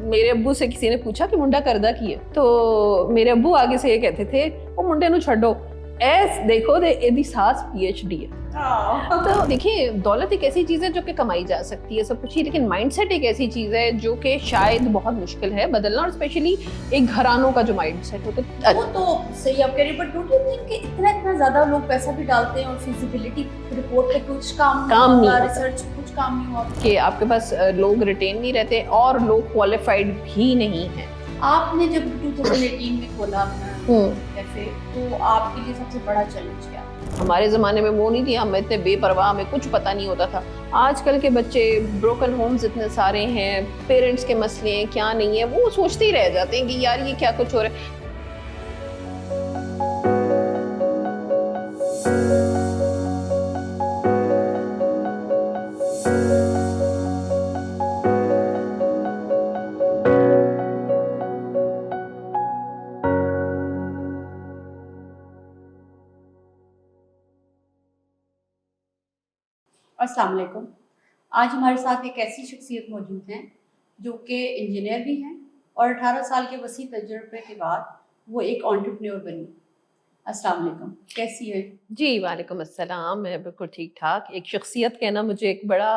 ਮੇਰੇ ਅੱਬੂ से किसी ने पूछा कि मुंडा करदा की है, तो मेरे अब्बू आगे से ये कहते थे वो मुंडे नू छड्डो, ऐस देखो दे एदी सास PhD है। तो देखिए दौलत एक ऐसी चीज है जो कि कमाई जा सकती है सब कुछ ही, लेकिन माइंडसेट एक ऐसी चीज है जो कि शायद बहुत मुश्किल है बदलना, और स्पेशली एक घरानों का जो माइंडसेट होता है। वो तो सही आप कह रही हैं, बट डोंट यू थिंक कि इतना ज्यादा लोग पैसा भी डालते हैं और फिजिबिलिटी रिपोर्ट पे कुछ काम नहीं होता, रिसर्च कुछ काम नहीं होता कि आपके पास लोग रिटेन नहीं रहते और लोग क्वालिफाइड भी नहीं है। आपने जब 2018 में खोला अपना कैफे, तो आपके लिए सबसे बड़ा चैलेंज क्या? हमारे ज़माने में वो नहीं थी, हम इतने बेपरवाह, हमें कुछ पता नहीं होता था। आजकल के बच्चे ब्रोकन होम्स इतने सारे हैं, पेरेंट्स के मसले हैं क्या नहीं है, वो सोचते ही रह जाते हैं कि यार ये क्या कुछ हो रहा है। अस्सलाम वालेकुम। आज हमारे साथ एक ऐसी शख्सियत मौजूद हैं जो कि इंजीनियर भी हैं और 18 साल के वसी तजुर्बे के बाद वो एक एंटरप्रेन्योर बनी। अस्सलाम वालेकुम, कैसी है? जी वालेकुम अस्सलाम, मैं बिल्कुल ठीक ठाक। एक शख्सियत कहना मुझे एक बड़ा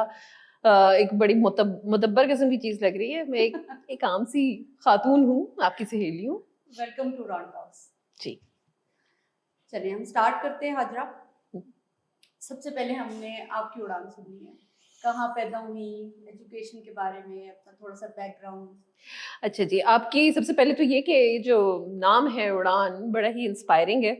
एक बड़ी मुदब्बर किस्म की चीज़ लग रही है। मैं एक आम सी खातून हूँ, आपकी सहेली हूँ। Welcome to Ron talks. जी चलिए हम स्टार्ट करते हैं। हाजरा, सबसे पहले हमने आपकी उड़ान सुननी है, कहाँ पैदा हुई, एजुकेशन के बारे में अपना थोड़ा सा बैकग्राउंड। अच्छा जी, आपकी सबसे पहले तो ये कि जो नाम है उड़ान बड़ा ही इंस्पायरिंग है,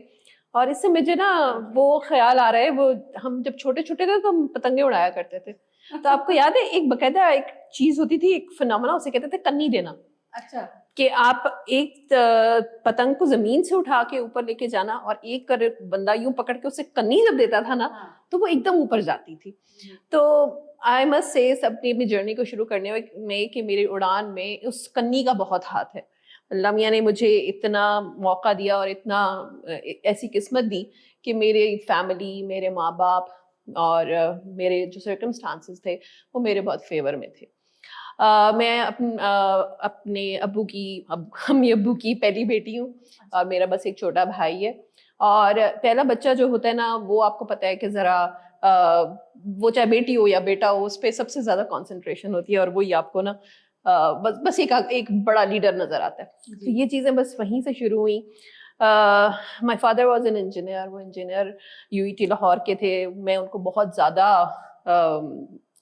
और इससे मुझे ना वो ख्याल आ रहा है, वो हम जब छोटे छोटे थे तो हम पतंगे उड़ाया करते थे। तो आपको याद है एक बकायदा एक चीज होती थी, एक फिनोमेना, उसे कहते थे कन्नी देना। अच्छा, कि आप एक पतंग को जमीन से उठा के ऊपर लेके जाना और एक कर बंदा यूं पकड़ के उसे कन्नी जब देता था ना, तो वो एकदम ऊपर जाती थी। तो आई मस्ट से अपनी जर्नी को शुरू करने में कि मेरी उड़ान में उस कन्नी का बहुत हाथ है। अल्लाह मियां ने मुझे इतना मौका दिया और इतना ऐसी किस्मत दी कि मेरे फैमिली, मेरे माँ बाप और मेरे जो सर्कमस्टांसेस थे वो मेरे बहुत फेवर में थे। मैं अपने अब्बू की अम्मी अब्बू की पहली बेटी हूँ और मेरा बस एक छोटा भाई है। और पहला बच्चा जो होता है ना, वो आपको पता है कि ज़रा वो चाहे बेटी हो या बेटा हो, उस पर सबसे ज़्यादा कंसंट्रेशन होती है और वही आपको ना बस एक बड़ा लीडर नज़र आता है। तो ये चीज़ें बस वहीं से शुरू हुई। My father was an engineer, वो इंजीनियर UET लाहौर के थे। मैं उनको बहुत ज़्यादा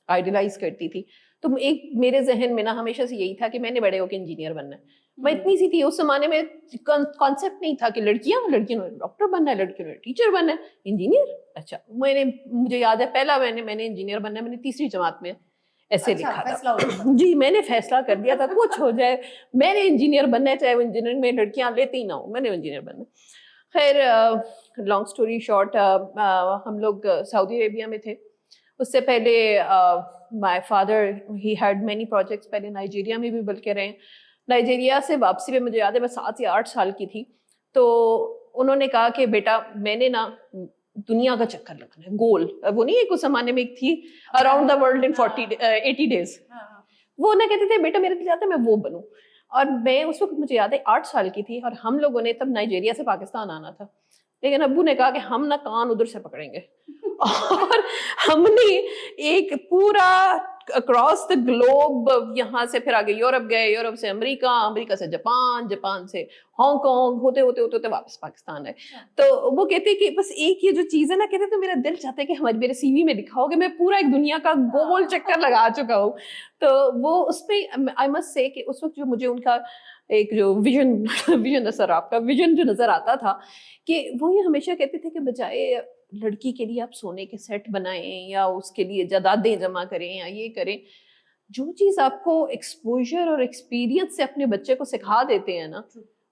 आइडलाइज करती थी। तो एक मेरे जहन में ना हमेशा से यही था कि मैंने बड़े होकर इंजीनियर बनना है। मैं इतनी सी थी, उस जमाने में कॉन्सेप्ट नहीं था कि लड़कियों ने डॉक्टर बनना है, लड़कियों ने टीचर बनना है, इंजीनियर। अच्छा, मुझे याद है पहला मैंने इंजीनियर बनना है, मैंने तीसरी जमात में ऐसे लिखा था। जी, मैंने फैसला कर दिया था कुछ हो जाए, मैंने इंजीनियर बनना है, चाहे वो इंजीनियरिंग में लड़कियां लेती ही ना हो, मैंने इंजीनियर बनना। खैर लॉन्ग स्टोरी शॉर्ट, हम लोग सऊदी अरेबिया में थे। उससे पहले my father he had many projects, पहले नाइजीरिया में भी बल्कि रहे। नाइजीरिया से वापसी में मुझे याद है मैं 7 या 8 साल की थी, तो उन्होंने कहा कि बेटा मैंने ना दुनिया का चक्कर लगाना है, गोल वो नहीं है, कुछ जमाने में एक थी around the world in 80 days, वो ना कहते थे बेटा मेरे दिल चाहता है मैं वो बनूं। और मैं उस वक्त मुझे याद है 8 साल की थी और हम लोगों ने तब नाइजीरिया से पाकिस्तान आना था, लेकिन अब्बू ने कहा कि हम ना कान उधर से पकड़ेंगे और हमने एक पूरा अक्रॉस द ग्लोब, यहाँ से फिर आगे यूरोप गए, यूरोप से अमेरिका, अमेरिका से जापान, जापान से हांगकांग, होते होते होते होते वापस पाकिस्तान है। तो वो कहते कि बस एक ये जो चीज़ है ना, कहते तो मेरा दिल चाहता है कि हमारे मेरे CV में लिखा हो कि मैं पूरा एक दुनिया का गोल चक्कर लगा चुका हूँ। तो वो उसमें आई मस्ट से कि उस वक्त जो मुझे उनका एक जो विजन नजर, आपका विजन जो नजर आता था कि वो ये हमेशा कहते थे कि बजाय लड़की के लिए आप सोने के सेट बनाएं या उसके लिए जायदादें जमा करें या ये करें, जो चीज आपको एक्सपोजर और एक्सपीरियंस से अपने बच्चे को सिखा देते हैं ना,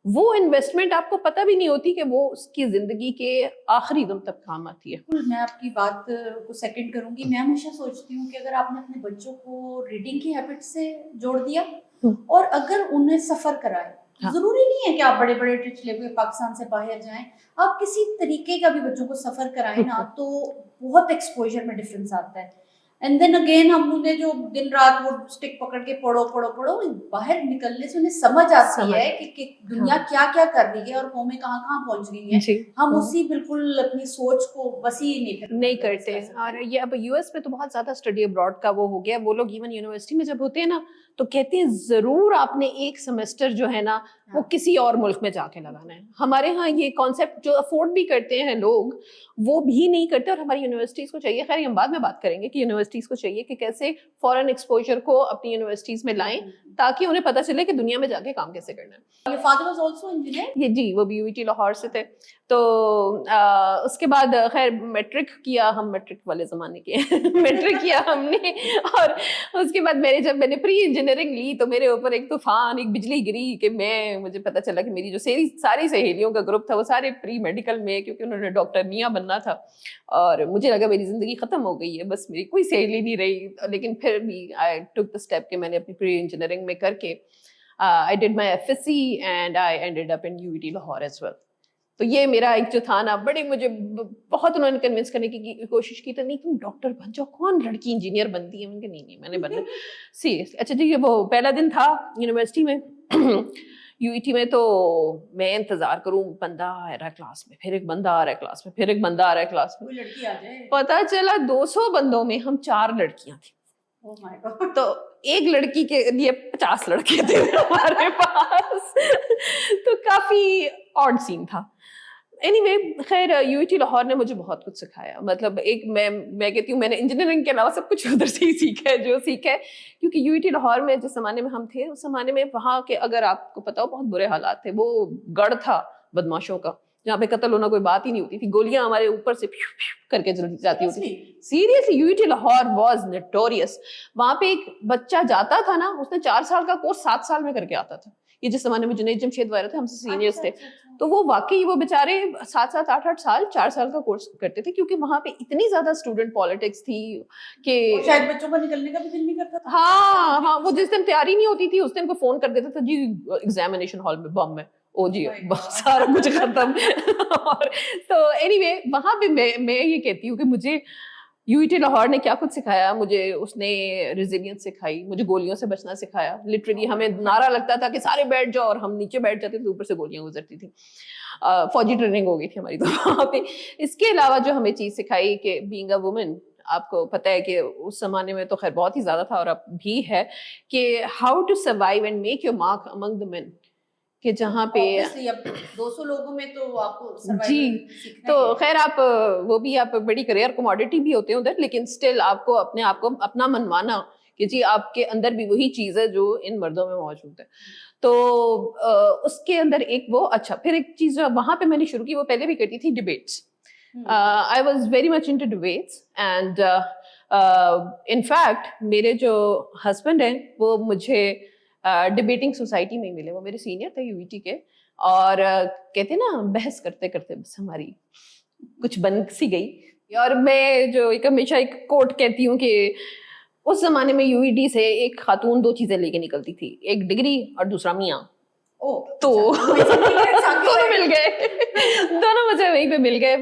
वो इन्वेस्टमेंट आपको पता भी नहीं होती कि वो उसकी जिंदगी के आखिरी दम तक काम आती है। मैं आपकी बात को सेकंड करूंगी। मैं हमेशा सोचती हूँ कि अगर आपने अपने बच्चों को रीडिंग की हैबिट से जोड़ दिया और अगर उन्हें सफर कराए, जरूरी नहीं है कि आप बड़े बड़े ट्रिप्स लेके पाकिस्तान से बाहर जाएं, आप किसी तरीके का भी बच्चों को सफर कराएं ना, तो बहुत एक्सपोजर में डिफरेंस आता है। اینڈ دین اگین ہم انہیں جو دن رات وہ اسٹک پکڑ کے پڑھو پڑھو پڑھو, باہر نکلنے سے انہیں سمجھ آتی ہے کہ دنیا کیا کیا کر رہی ہے اور قومیں کہاں کہاں پہنچ گئی ہیں. ہم اسی بالکل اپنی سوچ کو وسیع نہیں کرتے. اور یہ اب یو ایس میں تو بہت زیادہ اسٹڈی ابراڈ کا وہ ہو گیا. وہ لوگ ایون یونیورسٹی میں جب ہوتے ہیں نا تو کہتے ہیں ضرور آپ نے ایک سیمسٹر جو ہے نا وہ کسی اور ملک میں جا کے لگانا ہے. ہمارے ہاں یہ کانسیپٹ جو افورڈ بھی کرتے ہیں لوگ وہ بھی نہیں کرتے, اور ہماری یونیورسٹیز کو چاہیے, خیر ہم بعد میں بات کریں گے کہ یونیورسٹیز کو چاہیے کہ کیسے فورن ایکسپوجر کو اپنی یونیورسٹیز میں لائیں تاکہ انہیں پتہ چلے کہ دنیا میں جا کے کام کیسے کرنا ہے. Your father was also engineer? یہ جی وہ بھی UET لاہور سے تھے. تو اس کے بعد خیر میٹرک کیا, ہم میٹرک والے زمانے کے میٹرک کیا ہم نے, اور اس کے بعد جب میں نے پری انجینئرنگ لی تو میرے اوپر ایک طوفان, ایک بجلی گری کہ مجھے پتا چلا کہ میری جو ساری سہیلیوں کا گروپ تھا وہ سارے پری میڈیکل میں, کیونکہ انہوں نے ڈاکٹر میاں بننا تھا, اور مجھے لگا میری زندگی ختم ہو گئی ہے, بس میری کوئی سہیلی نہیں رہی. لیکن پھر بھی آئی ٹک دا اسٹیپ کہ میں نے اپنی پری انجینئرنگ میں کر کے I did my FSc and I ended up in UET Lahore as well. تو یہ میرا ایک جو تھا نا, مجھے بہت انہوں نے کنونس کرنے کی کوشش کی, تو نہیں تم ڈاکٹر بن جاؤ, کون لڑکی انجینئر بنتی ہے. میں نہیں میں نے بننا سیریسلی. اچھا جی وہ پہلا دن تھا یونیورسٹی میں UET میں, تو میں انتظار کروں بندہ آ رہا ہے کلاس میں, پھر ایک بندہ آ رہا ہے کلاس میں, پھر ایک بندہ آ رہا ہے کلاس میں, کوئی لڑکی آ جائے. پتا چلا 200 بندوں میں ہم 4 لڑکیاں تھیں. تو ایک لڑکی کے لیے 50 لڑکے تھے ہمارے پاس, تو کافی آڈ سین تھا. اینی وے خیر UET لاہور نے مجھے بہت کچھ سکھایا. مطلب ایک میں کہتی ہوں میں نے انجینئرنگ کے علاوہ سب کچھ ادھر سے ہی سیکھا ہے جو سیکھا ہے, کیونکہ UET لاہور میں جس زمانے میں ہم تھے اس زمانے میں وہاں کے, اگر آپ کو پتا ہو, بہت برے حالات تھے. وہ گڑھ تھا بدماشوں کا, جہاں پہ قتل ہونا کوئی بات ہی نہیں ہوتی تھی, گولیاں ہمارے اوپر سے کر کے جاتی ہوتی تھی. Seriously UET Lahore was notorious. وہاں پہ ایک بچہ جاتا تھا نا, اس نے 4 سال کا کورس 7 سال میں کر کے آتا تھا. یہ جس زمانے میں جنید جمشید وغیرہ تھے, ہم سے سینئرس تھے, تو وہ واقعی وہ بیچارے 7 8 سال 4 سال کا کورس کرتے تھے, کیونکہ وہاں پہ اتنی زیادہ اسٹوڈنٹ پالیٹکس تھی کہ شاید بچوں کا نکلنے کا بھی دل نہیں کرتا تھا. ہاں وہ جس دن تیاری نہیں ہوتی تھی اس دن کو فون کر دیتا تھا, جی ایگزامینیشن ہال میں بم ہے, او جی سارا کچھ ختم. تو اینی وے وہاں پہ میں یہ کہتی ہوں کہ مجھے UET لاہور نے کیا کچھ سکھایا. مجھے اس نے ریزیلینس سکھائی, مجھے گولیوں سے بچنا سکھایا. لٹرلی ہمیں نعرہ لگتا تھا کہ سارے بیٹھ جاؤ, اور ہم نیچے بیٹھ جاتے تھے, اوپر سے گولیاں گزرتی تھیں. فوجی ٹریننگ ہو گئی تھی ہماری تو وہاں پہ. اس کے علاوہ جو ہمیں چیز سکھائی کہ بینگ اے وومن, آپ کو پتہ ہے کہ اس زمانے میں تو خیر بہت ہی زیادہ تھا اور اب بھی ہے, کہ how to survive and make your mark among the men. کہ جہاں پہ 200 لوگوں میں تو آپ کو جی, تو خیر آپ وہ بھی آپ بڑی کریئر کوموڈیٹی بھی ہوتے ہیں ادھر, لیکن اسٹل آپ کو اپنے آپ کو اپنا منوانا کہ جی آپ کے اندر بھی وہی چیز ہے جو ان مردوں میں موجود ہے. تو اس کے اندر ایک وہ اچھا, پھر ایک چیز جو وہاں پہ میں نے شروع کی, وہ پہلے بھی کرتی تھی, debates. I was very much into debates, and in fact میرے جو ہسبینڈ ہیں وہ مجھے ڈبیٹنگ سوسائٹی میں ملے. وہ میرے سینئر تھے UET کے, اور کہتے نا بحث کرتے کرتے بس ہماری کچھ بن سی گئی. اور میں جو ایک ہمیشہ ایک کوٹ کہتی ہوں کہ اس زمانے میں UET سے ایک خاتون 2 چیزیں لے کے نکلتی تھی, ایک ڈگری اور دوسرا میاں. تو دونوں مل گئے, دونوں مجھے وہیں پہ مل گئے.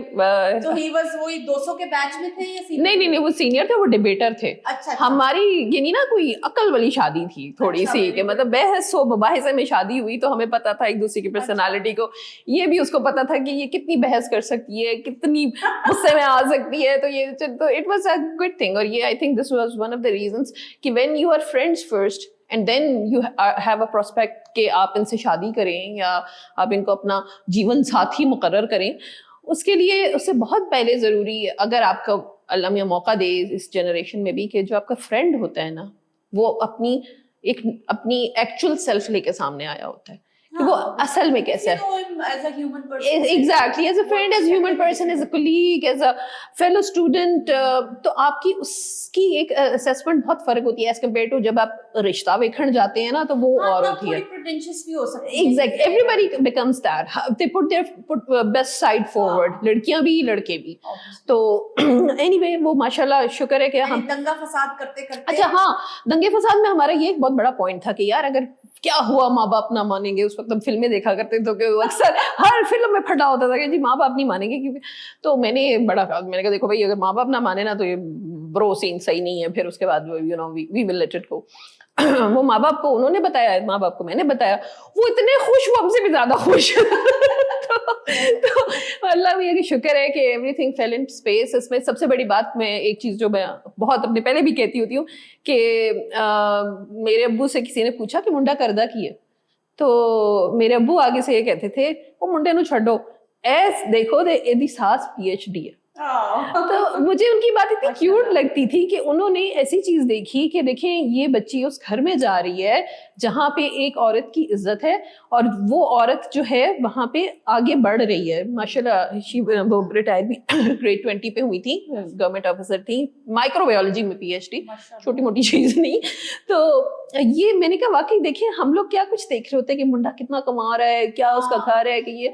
تو ہی واز وہی 200 کے بیچ میں تھے یا نہیں وہ سینئر تھے, وہ ڈیبیٹر تھے. ہماری یہ نہیں نا کوئی عقل والی شادی تھی تھوڑی سی, کہ مطلب بحث و مباحثے میں شادی ہوئی, تو ہمیں پتا تھا ایک دوسرے کی پرسنالٹی کو, یہ بھی اس کو پتا تھا کہ یہ کتنی بحث کر سکتی ہے, کتنی غصے میں آ سکتی ہے. تو یہ تو it was a good thing. اور یہ I think this was one of the reasons کہ when you are friends first and then you have a prospect کہ آپ ان سے شادی کریں یا آپ ان کو اپنا جیون ساتھی مقرر کریں, اس کے لیے اس سے بہت پہلے ضروری ہے, اگر آپ کا اللہ میاں موقع دے اس جنریشن میں بھی, کہ جو آپ کا فرینڈ ہوتا ہے نا وہ اپنی ایکچوئل سیلف لے کے سامنے آیا ہوتا ہے, کہ وہ اصل میں کیسا ہے. Exactly, as a friend, as human person, as a colleague, as a fellow student. تو آپ کی اس کی ایک اسیسمنٹ بہت فرق ہوتی ہے ایز کمپیئر ٹو جب آپ رشتہ ویکھن جاتے ہیں نا, تو وہ اور ہوتی ہے. Exact, everybody becomes that, they put their best side forward, لڑکیاں بھی لڑکے بھی. تو اینی وے وہ ماشاء اللہ شکر ہے کہ ہم دنگا فساد کرتے کرتے. اچھا ہاں, دنگے فساد میں ہمارا یہ ایک بہت بڑا پوائنٹ تھا کہ یار اگر کیا ہوا ماں باپ نہ مانیں گے. اس وقت ہم فلمیں دیکھا کرتے تو کہ اکثر ہر فلم میں پھٹا ہوتا تھا کہ جی ماں باپ نہیں مانیں گے, کیونکہ تو میں نے بڑا کہا, میں نے کہا دیکھو بھائی اگر ماں باپ نہ مانے نا تو یہ ब्रो सीन सही नहीं है, फिर उसके बाद you know we will let it go. वो माँ बाप को उन्होंने बताया, माँ बाप को मैंने बताया, वो इतने खुश, वो हमसे भी ज्यादा खुश। तो अल्लाह भैया की शुक्र है कि एवरीथिंग फेल इन स्पेस। इसमें सबसे बड़ी बात, मैं एक चीज जो मैं बहुत अपने पहले भी कहती होती हूँ कि मेरे अब्बू से किसी ने पूछा कि मुंडा करदा की है, तो मेरे अब्बू आगे से ये कहते थे, वो मुंडे नु छड्डो, ऐस देखो दे एदी सास PhD है। तो मुझे उनकी बात इतनी क्यूट लगती थी कि उन्होंने ऐसी चीज देखी कि देखें ये बच्ची उस घर में जा रही है जहाँ पे एक औरत की इज्जत है, और वो औरत जो है वहाँ पे आगे बढ़ रही है माशाल्लाह। वो रिटायर भी ग्रेड 20 पे हुई थी, गवर्नमेंट ऑफिसर थी, माइक्रोबायोलॉजी में PhD, छोटी मोटी चीज नहीं। तो ये मैंने कहा वाकई देखें हम लोग क्या कुछ देख रहे होते हैं कि मुंडा कितना कमा रहा है, क्या उसका घर है, कि ये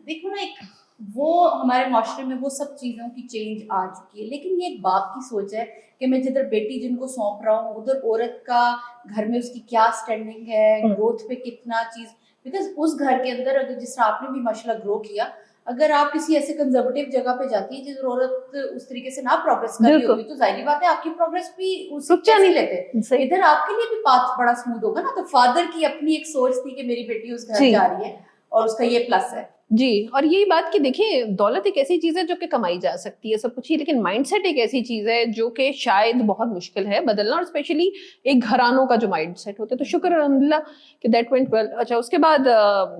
देखो ना, एक वो हमारे माशरे में वो सब चीज़ों की चेंज आ चुकी है, लेकिन ये एक बाप की सोच है कि मैं जिधर बेटी जिनको सौंप रहा हूँ उधर औरत का घर में उसकी क्या स्टैंडिंग है, ग्रोथ पे कितना चीज़, बिकॉज उस घर के अंदर अगर जिस तरह आपने भी माशाल्लाह ग्रो किया, अगर आप किसी ऐसे कंजर्वेटिव जगह पे जाती है जिधर औरत उस तरीके से ना प्रोग्रेस कर रही होगी, तो जाहिर बात है आपकी प्रोग्रेस भी उससे नहीं लेते। इधर आपके लिए भी पाथ बड़ा स्मूथ होगा ना। तो फादर की अपनी एक सोच थी कि मेरी बेटी उस घर जा रही है और उसका ये प्लस है जी। और यही बात कि देखिए दौलत एक ऐसी चीज है जो कि कमाई जा सकती है, सब कुछ ही, लेकिन माइंडसेट एक ऐसी चीज है जो कि शायद बहुत मुश्किल है बदलना, और स्पेशली एक घरानों का जो माइंडसेट होता है। तो शुक्र अल्हम्दुलिल्लाह कि दैट वेंट वेल। अच्छा, उसके बाद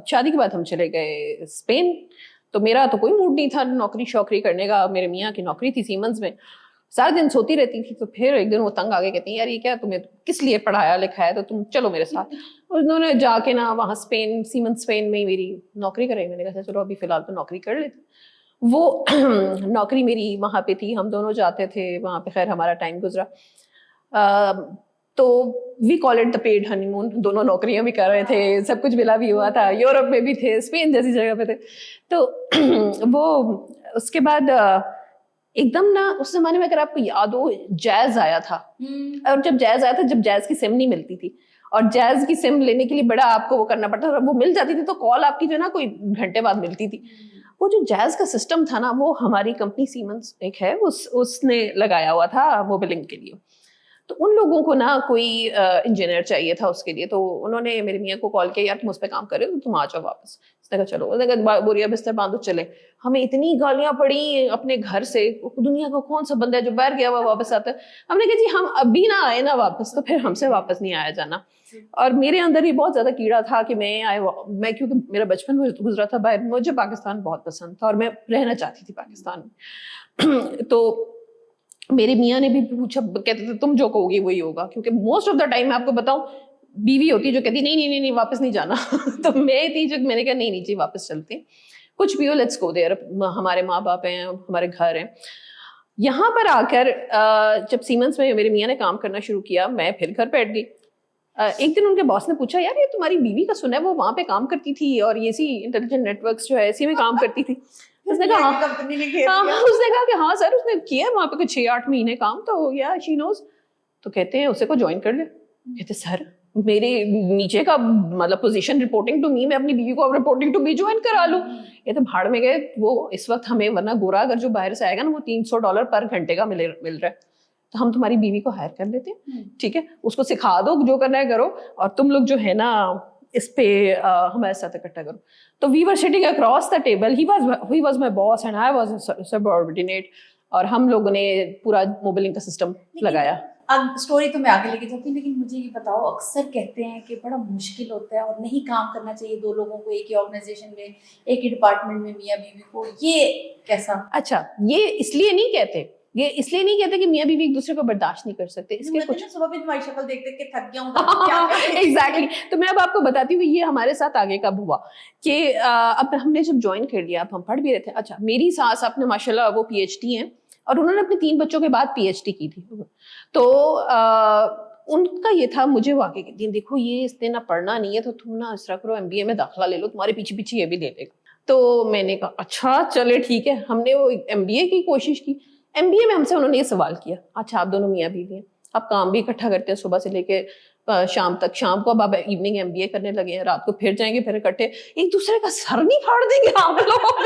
शादी के बाद हम चले गए स्पेन। तो मेरा तो कोई मूड नहीं था नौकरी शौकरी करने का, मेरे मियाँ की नौकरी थी सीमेंस में, सारा दिन सोती रहती थी। तो फिर एक दिन वो तंग आ गए, कहती हैं यार ये क्या तुम्हें किस लिए पढ़ाया लिखाया, तो तुम चलो मेरे साथ। उन्होंने जाके ना वहाँ स्पेन, सीमेंस स्पेन में ही मेरी नौकरी कराई। मैंने कहा चलो अभी फिलहाल तो नौकरी कर लेते। वो नौकरी मेरी वहाँ पे थी, हम दोनों जाते थे वहाँ पे, खैर हमारा टाइम गुजरा। तो we call it the paid honeymoon, दोनों नौकरियां भी कर रहे थे, सब कुछ मिला भी हुआ था, यूरोप में भी थे, स्पेन जैसी जगह पे थे। तो वो उसके बाद एकदम ना उस जमाने में अगर आपको याद हो जैज आया था, और जब जैज आया था, जब जैज की सिम नहीं मिलती थी, और जैज की सिम लेने के लिए बड़ा आपको वो करना पड़ता था, वो मिल जाती थी तो कॉल आपकी जो ना कोई घंटे बाद मिलती थी। वो जो जैज का सिस्टम था ना, वो हमारी कंपनी सीमेंस एक है उसने लगाया हुआ था मोबाइलिंग के लिए। तो उन लोगों को ना कोई इंजीनियर चाहिए था उसके लिए। तो उन्होंने मेरे मियाँ को कॉल किया, यार तुम उस पर काम कर रहे हो, तुम आ जाओ वापस। उसने कहा चलो, उसने कहा बोरिया बिस्तर बांधो चले। हमें इतनी गालियां पड़ी अपने घर से, दुनिया का कौन सा बंदा है जो बाहर गया हुआ वापस आता है। हमने कहा जी हम अभी ना आए ना वापस तो फिर हमसे वापस नहीं आया जाना। और मेरे अंदर ही बहुत ज्यादा कीड़ा था कि मैं क्योंकि मेरा बचपन गुजरा था बाहर, मुझे पाकिस्तान बहुत पसंद था और मैं रहना चाहती थी पाकिस्तान में। तो मेरे मियाँ ने भी पूछा, कहते थे तुम जो कहोगी वही होगा, क्योंकि मोस्ट ऑफ द टाइम मैं आपको बताऊं बीवी होती जो कहती नहीं नहीं नहीं नहीं वापस नहीं जाना। तो मैं थी जो मैंने कहा नहीं नहीं जी वापस चलते, कुछ भी हो लेट्स गो देयर, हमारे माँ बाप हैं, हमारे घर हैं। यहाँ पर आकर जब सीमेंस में मेरे मियाँ ने काम करना शुरू किया, मैं फिर घर बैठ गई। एक दिन उनके बॉस ने पूछा, यार ये तुम्हारी बीवी का सुना है वो वहाँ पे काम करती थी और ये सी इंटेलिजेंट नेटवर्क्स जो है इसी में काम करती थी। उसने कहा उसने कहा कि हाँ सर उसने किया वहाँ पे कुछ 6-8 महीने काम, तो या शी नोज। तो कहते हैं उसे को ज्वाइन कर ले। कहते सर मेरे नीचे का मतलब पोजीशन रिपोर्टिंग टू मी, मैं अपनी बीवी को रिपोर्टिंग टू मी ज्वाइन करा लूं। ये तो भाड़ में गए वो इस वक्त हमें, वरना गोरा अगर जो बाहर से आएगा ना वो $300 पर घंटे का मिल रहा है, तो हम तुम्हारी बीवी को हायर कर लेते हैं, ठीक है, उसको सिखा दो जो करना है करो, और तुम लोग जो है ना इस पे हमारे साथ इकट्ठा करो। तो we were sitting across the table, he was my boss and I was subordinate, और हम लोगों ने पूरा मोबाइलिंग का सिस्टम लगाया। अब स्टोरी तो मैं आगे लेके जाती हूँ, लेकिन मुझे ये बताओ, अक्सर कहते हैं कि बड़ा मुश्किल होता है और नहीं काम करना चाहिए दो लोगों को एक ही ऑर्गेनाइजेशन में, एक ही डिपार्टमेंट में मियाँ बीवी को, ये कैसा? अच्छा, ये इसलिए नहीं कहते, ये इसलिए नहीं कहते कि मियाँ बीवी एक दूसरे को बर्दाश्त नहीं कर सकते, इसके कुछ सुबह भी तुम्हारी शक्ल देख देख के थक गया हूँ। एग्जैक्टली। तो मैं अब आपको बताती हूँ ये हमारे साथ आगे कब हुआ कि अब हमने जब ज्वाइन कर लिया, अब हम पढ़ भी रहे थे। अच्छा, मेरी सास अपने माशाल्लाह वो PhD हैं और उन्होंने अपने 3 बच्चों के बाद PhD की थी। तो उनका ये था, मुझे वो आगे कहती देखो ये इसने ना पढ़ना नहीं है तो तुम ना इस तरह करो MBA में दाखिला ले लो, तुम्हारे पीछे पीछे ये भी ले लेगा। तो मैंने कहा अच्छा चले ठीक है। हमने वो MBA की कोशिश की। MBA में हमसे उन्होंने ये सवाल किया, अच्छा आप दोनों मियाँ बीवी हैं, आप काम भी इकट्ठा करते हैं सुबह से लेके شام تک. شام کو اب آپ ایوننگ MBA کرنے لگے ہیں, رات کو پھر جائیں گے, پھر اکٹھے ایک دوسرے کا سر نہیں پھاڑ دیں گے آپ لوگ.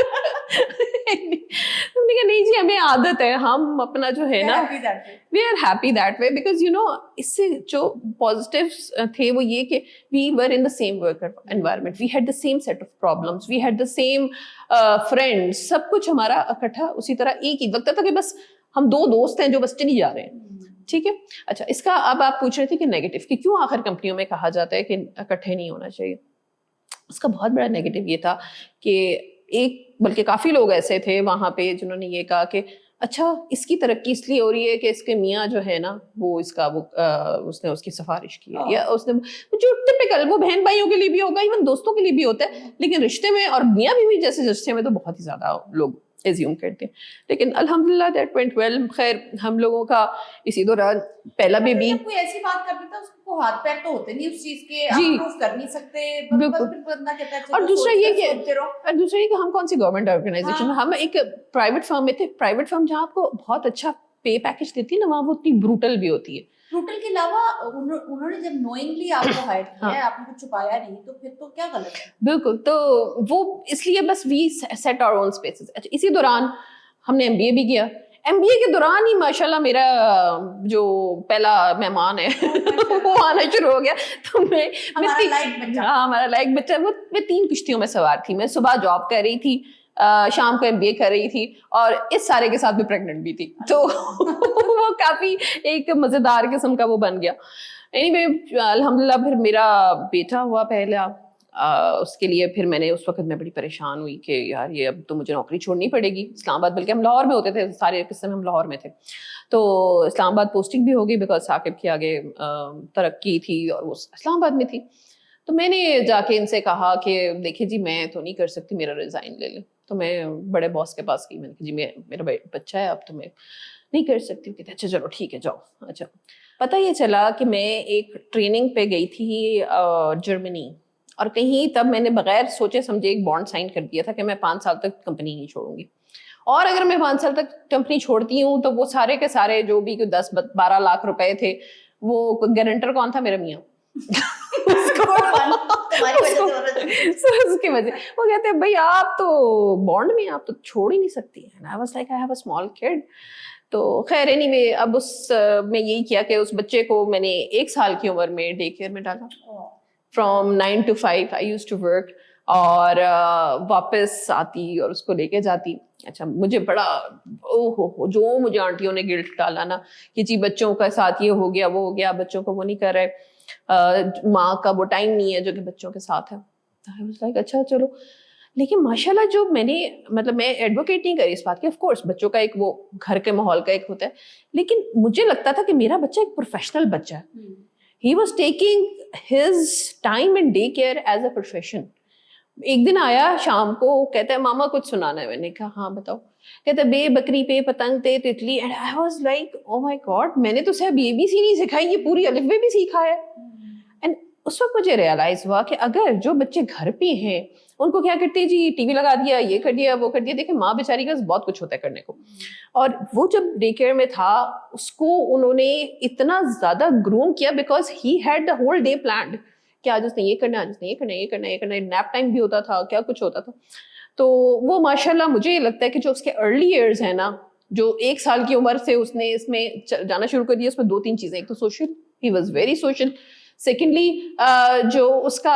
تم نے کہا نہیں جی ہمیں عادت ہے, ہم اپنا جو ہے نا we are happy that way because you know اس سے جو positives تھے وہ یہ کہ we were in the same work environment, we had the same set of problems, we had the same friends, سب کچھ ہمارا اکٹھا اسی طرح ایک ہی لگتا تھا کہ بس ہم دو دوست ہیں جو بس چلی جا رہے ہیں. ٹھیک ہے. اچھا اس کا اب آپ پوچھ رہے تھے کہ نیگیٹو کہ کیوں آخر کمپنیوں میں کہا جاتا ہے کہ اکٹھے نہیں ہونا چاہیے. اس کا بہت بڑا نیگیٹو یہ تھا کہ ایک بلکہ کافی لوگ ایسے تھے وہاں پہ جنہوں نے یہ کہا کہ اچھا اس کی ترقی اس لیے ہو رہی ہے کہ اس کے میاں جو ہے نا وہ اس کا اس نے اس کی سفارش کی ہے, یا اس نے جو ٹپیکل وہ بہن بھائیوں کے لیے بھی ہوگا, ایون دوستوں کے لیے بھی ہوتا ہے, لیکن رشتے میں اور میاں بیوی جیسے رشتے میں تو بہت ہی زیادہ لوگ ایزیوم کرتے ہیں. لیکن الحمدللہ دیٹ وینٹ ویل. خیر ہم لوگوں کا اسی دوران پہلا بیبی, کوئی ایسی بات کر دیتا اس کو ہاتھ پیر تو ہوتے نہیں اس چیز کے, آپ پروف کر نہیں سکتے, بس بندہ کہتا ہے. اور دوسرا یہ کہ ہم کون سی گورنمنٹ آرگنائزیشن, ہم ایک پرائیوٹ فرم میں تھے. پرائیوٹ فرم جہاں آپ کو بہت اچھا پے پیکج دیتی ہے نا, وہاں وہ اتنی بروٹل بھی ہوتی ہے. بروٹل کے علاوہ انہوں نے جب نوئنگلی آپ کو ہائر کیا ہے, آپ نے کچھ چھپایا نہیں, تو پھر تو کیا غلط ہے. بالکل, تو وہ اس لیے بس وی سیٹ آور اون اسپیسز. اچھا اسی دوران ہم نے MBA بھی کیا. MBA کے دوران ہی ماشاءاللہ میرا جو پہلا مہمان ہے وہ آنا شروع ہو گیا. تو ہمارا لائک بچہ, وہ میں 3 کشتیوں میں سوار تھی. میں صبح جاب کر رہی تھی, شام کو MBA کر رہی تھی, اور اس سارے کے ساتھ بھی پریگننٹ بھی تھی. تو وہ کافی ایک مزیدار قسم کا وہ بن گیا. اینی الحمدللہ پھر میرا بیٹا ہوا پہلا. اس کے لیے پھر میں نے اس وقت میں بڑی پریشان ہوئی کہ یار یہ اب تو مجھے نوکری چھوڑنی پڑے گی. اسلام آباد, بلکہ ہم لاہور میں ہوتے تھے, سارے قصے میں ہم لاہور میں تھے, تو اسلام آباد پوسٹنگ بھی ہو گئی بیکاز ثاقب کی آگے ترقی تھی اور وہ اسلام آباد میں تھی. تو میں نے جا کے ان سے کہا کہ دیکھیے جی میں تو نہیں کر سکتی, میرا ریزائن لے لیں. تو میں بڑے باس کے پاس گئی, میں نے کہا جی میرا بچہ ہے اب تو میں نہیں کر سکتی. کہتے اچھا چلو ٹھیک ہے جاؤ. اچھا پتہ یہ چلا کہ میں ایک ٹریننگ پہ گئی تھی جرمنی, اور کہیں تب میں نے بغیر سوچے سمجھے ایک بانڈ سائن کر دیا تھا کہ میں 5 سال تک کمپنی نہیں چھوڑوں گی, اور اگر میں 5 سال تک کمپنی چھوڑتی ہوں تو وہ سارے کے سارے جو بھی 10-12 لاکھ روپے تھے وہ گارنٹر کون تھا, میرا میاں. اس کی وجہ وہ کہتے ہیں بھائی آپ تو بانڈ میں آپ تو چھوڑ ہی نہیں سکتی ہیں. I was like I have a small kid. تو خیر anyway اب اس میں یہی کیا کہ اس بچے کو میں نے 1 سال کی عمر میں ڈے کیئر میں ڈالا. From 9 to 5 I used to work, اور واپس آتی اور اس کو لے کے جاتی. اچھا مجھے بڑا جو مجھے آنٹیوں نے گلٹ ڈالا نا کہ جی بچوں کا ساتھ یہ ہو گیا وہ ہو گیا, بچوں کو وہ نہیں کر رہے, ماں کا وہ ٹائم نہیں ہے جو کہ بچوں کے ساتھ ہے. I was like اچھا چلو. لیکن ماشاءاللہ جو میں نے مطلب میں ایڈوکیٹ نہیں کری اس بات کی, آف کورس بچوں کا ایک وہ گھر کے ماحول کا ایک ہوتا ہے, لیکن مجھے لگتا تھا کہ میرا بچہ ایک پروفیشنل بچہ ہے. He was taking his time in daycare as a profession. ایک دن آیا شام کو, کہتا ہے ماما کچھ سنانا ہے. میں نے کہا ہاں بتاؤ. کہتا ہے بے بکری پہ پتنگ تے تتلی. And I was like oh my god, میں نے تو صرف ABC نہیں سکھائی, یہ پوری الف بے بھی سیکھا ہے. اینڈ اس وقت مجھے ریئلائز ہوا کہ اگر جو بچے گھر پہ ہیں ان کو کیا کرتے ہیں جی ٹی وی لگا دیا, یہ کر دیا وہ کر دیا. دیکھیں ماں بیچاری کا بہت کچھ ہوتا ہے کرنے کو, اور وہ جب ڈے کیئر میں تھا اس کو انہوں نے اتنا زیادہ گروم کیا because he had the whole day planned کہ آج اس نے یہ کرنا, آج اس نے یہ کرنا, یہ کرنا, یہ کرنا. نیپ ٹائم بھی ہوتا تھا, کیا کچھ ہوتا تھا. تو وہ ماشاءاللہ مجھے یہ لگتا ہے کہ جو اس کے ارلی ایئرز ہیں نا, جو 1 سال کی عمر سے اس نے اس میں جانا شروع کر دیا, اس میں 2-3 چیزیں. ایک تو social, he was very social. Secondly جو اس کا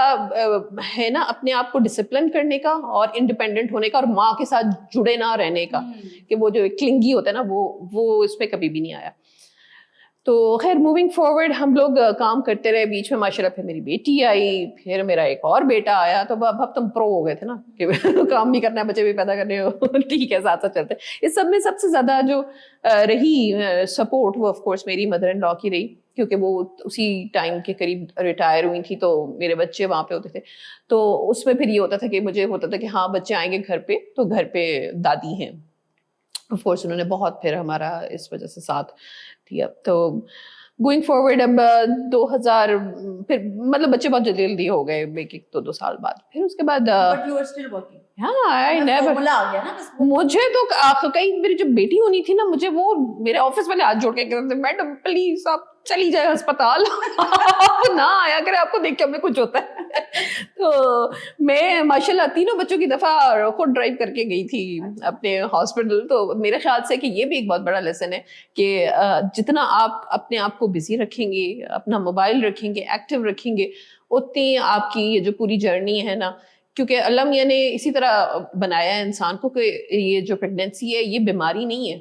ہے نا اپنے آپ کو ڈسپلن کرنے کا اور انڈیپینڈنٹ ہونے کا اور ماں کے ساتھ جڑے نہ رہنے کا, کہ وہ جو کلنگی ہوتا ہے نا وہ اس پہ کبھی بھی نہیں آیا. تو خیر موونگ فارورڈ ہم لوگ کام کرتے رہے. بیچ میں ماشاءاللہ پھر میری بیٹی آئی, پھر میرا ایک اور بیٹا آیا. تو اب تم پرو ہو گئے تھے نا کہ کام بھی کرنا ہے, بچے بھی پیدا کرنے ہو, ٹھیک ہے ساتھ ساتھ چلتے. اس سب میں سب سے زیادہ جو رہی سپورٹ وہ آف کورس میری مدر ان لا کی رہی, کیونکہ وہ اسی ٹائم کے قریب ریٹائر ہوئی تھی, تو میرے بچے وہاں پہ ہوتے تھے. تو اس میں پھر یہ ہوتا تھا کہ مجھے ہوتا تھا کہ ہاں بچے آئیں گے گھر پہ تو گھر پہ دادی ہیں. آف کورس انہوں نے بہت پھر ہمارا اس وجہ سے ساتھ دیا. تو گوئنگ فارورڈ اب 2000 پھر مطلب بچے بہت جلدی ہو گئے, 1-2 سال بعد. پھر اس کے بعد हाँ, I never, फॉर्मूला आ गया ना बस वो। मुझे तो कई मेरी जो बेटी होनी थी ना, मुझे वो मेरे ऑफिस वाले हाथ जोड़ के कहते थे, मैडम प्लीज आप चली जाए अस्पताल, आप ना आया करें, आपको देख के हमें कुछ होता है। तो मैं माशाल्लाह तीनों बच्चों की दफा खुद ड्राइव करके गई थी अपने हॉस्पिटल। तो मेरे ख्याल से कि ये भी एक बहुत बड़ा लेसन है कि जितना आप अपने आप को बिजी रखेंगे, अपना मोबाइल रखेंगे, एक्टिव रखेंगे, उतनी आपकी ये जो पूरी जर्नी है ना, क्योंकि अल्लाह मियाँ ने इसी तरह बनाया है इंसान को कि ये जो प्रेगनेंसी है ये बीमारी नहीं है।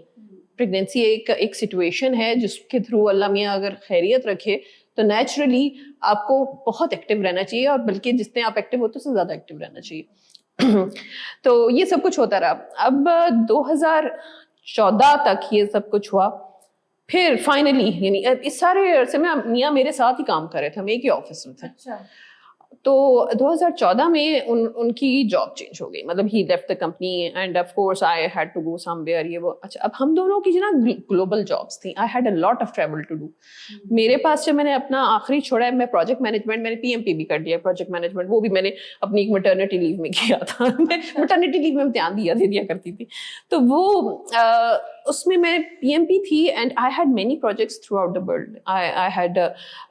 प्रेगनेंसी एक सिचुएशन है जिसके थ्रू अल्लाह मियाँ अगर खैरियत रखे तो नेचुरली आपको बहुत एक्टिव रहना चाहिए, और बल्कि जितने आप एक्टिव होते उससे ज़्यादा एक्टिव रहना चाहिए। तो ये सब कुछ होता रहा। अब 2014 तक ये सब कुछ हुआ। फिर फाइनली यानी इस सारे अरसे में मियाँ मेरे साथ ही काम कर रहे थे, हम एक ही ऑफिस में थे। अच्छा। तो 2014 में उनकी जॉब चेंज हो गई, मतलब ही left the company and of course I had to go somewhere, ये वो। अच्छा, अब हम दोनों की जो ना ग्लोबल जॉब्स थी, I had a lot of travel to do. मेरे पास जब मैंने अपना आखिरी छोड़ा है, मैं प्रोजेक्ट मैनेजमेंट, मैंने पीएमपी भी कर दिया प्रोजेक्ट मैनेजमेंट, वो भी मैंने अपनी एक मैटरनिटी लीव में किया था। मैं मैटरनिटी लीव में ध्यान दे दिया करती थी। तो वो उसमें मैं पीएमपी थी and I had many projects throughout the world. I had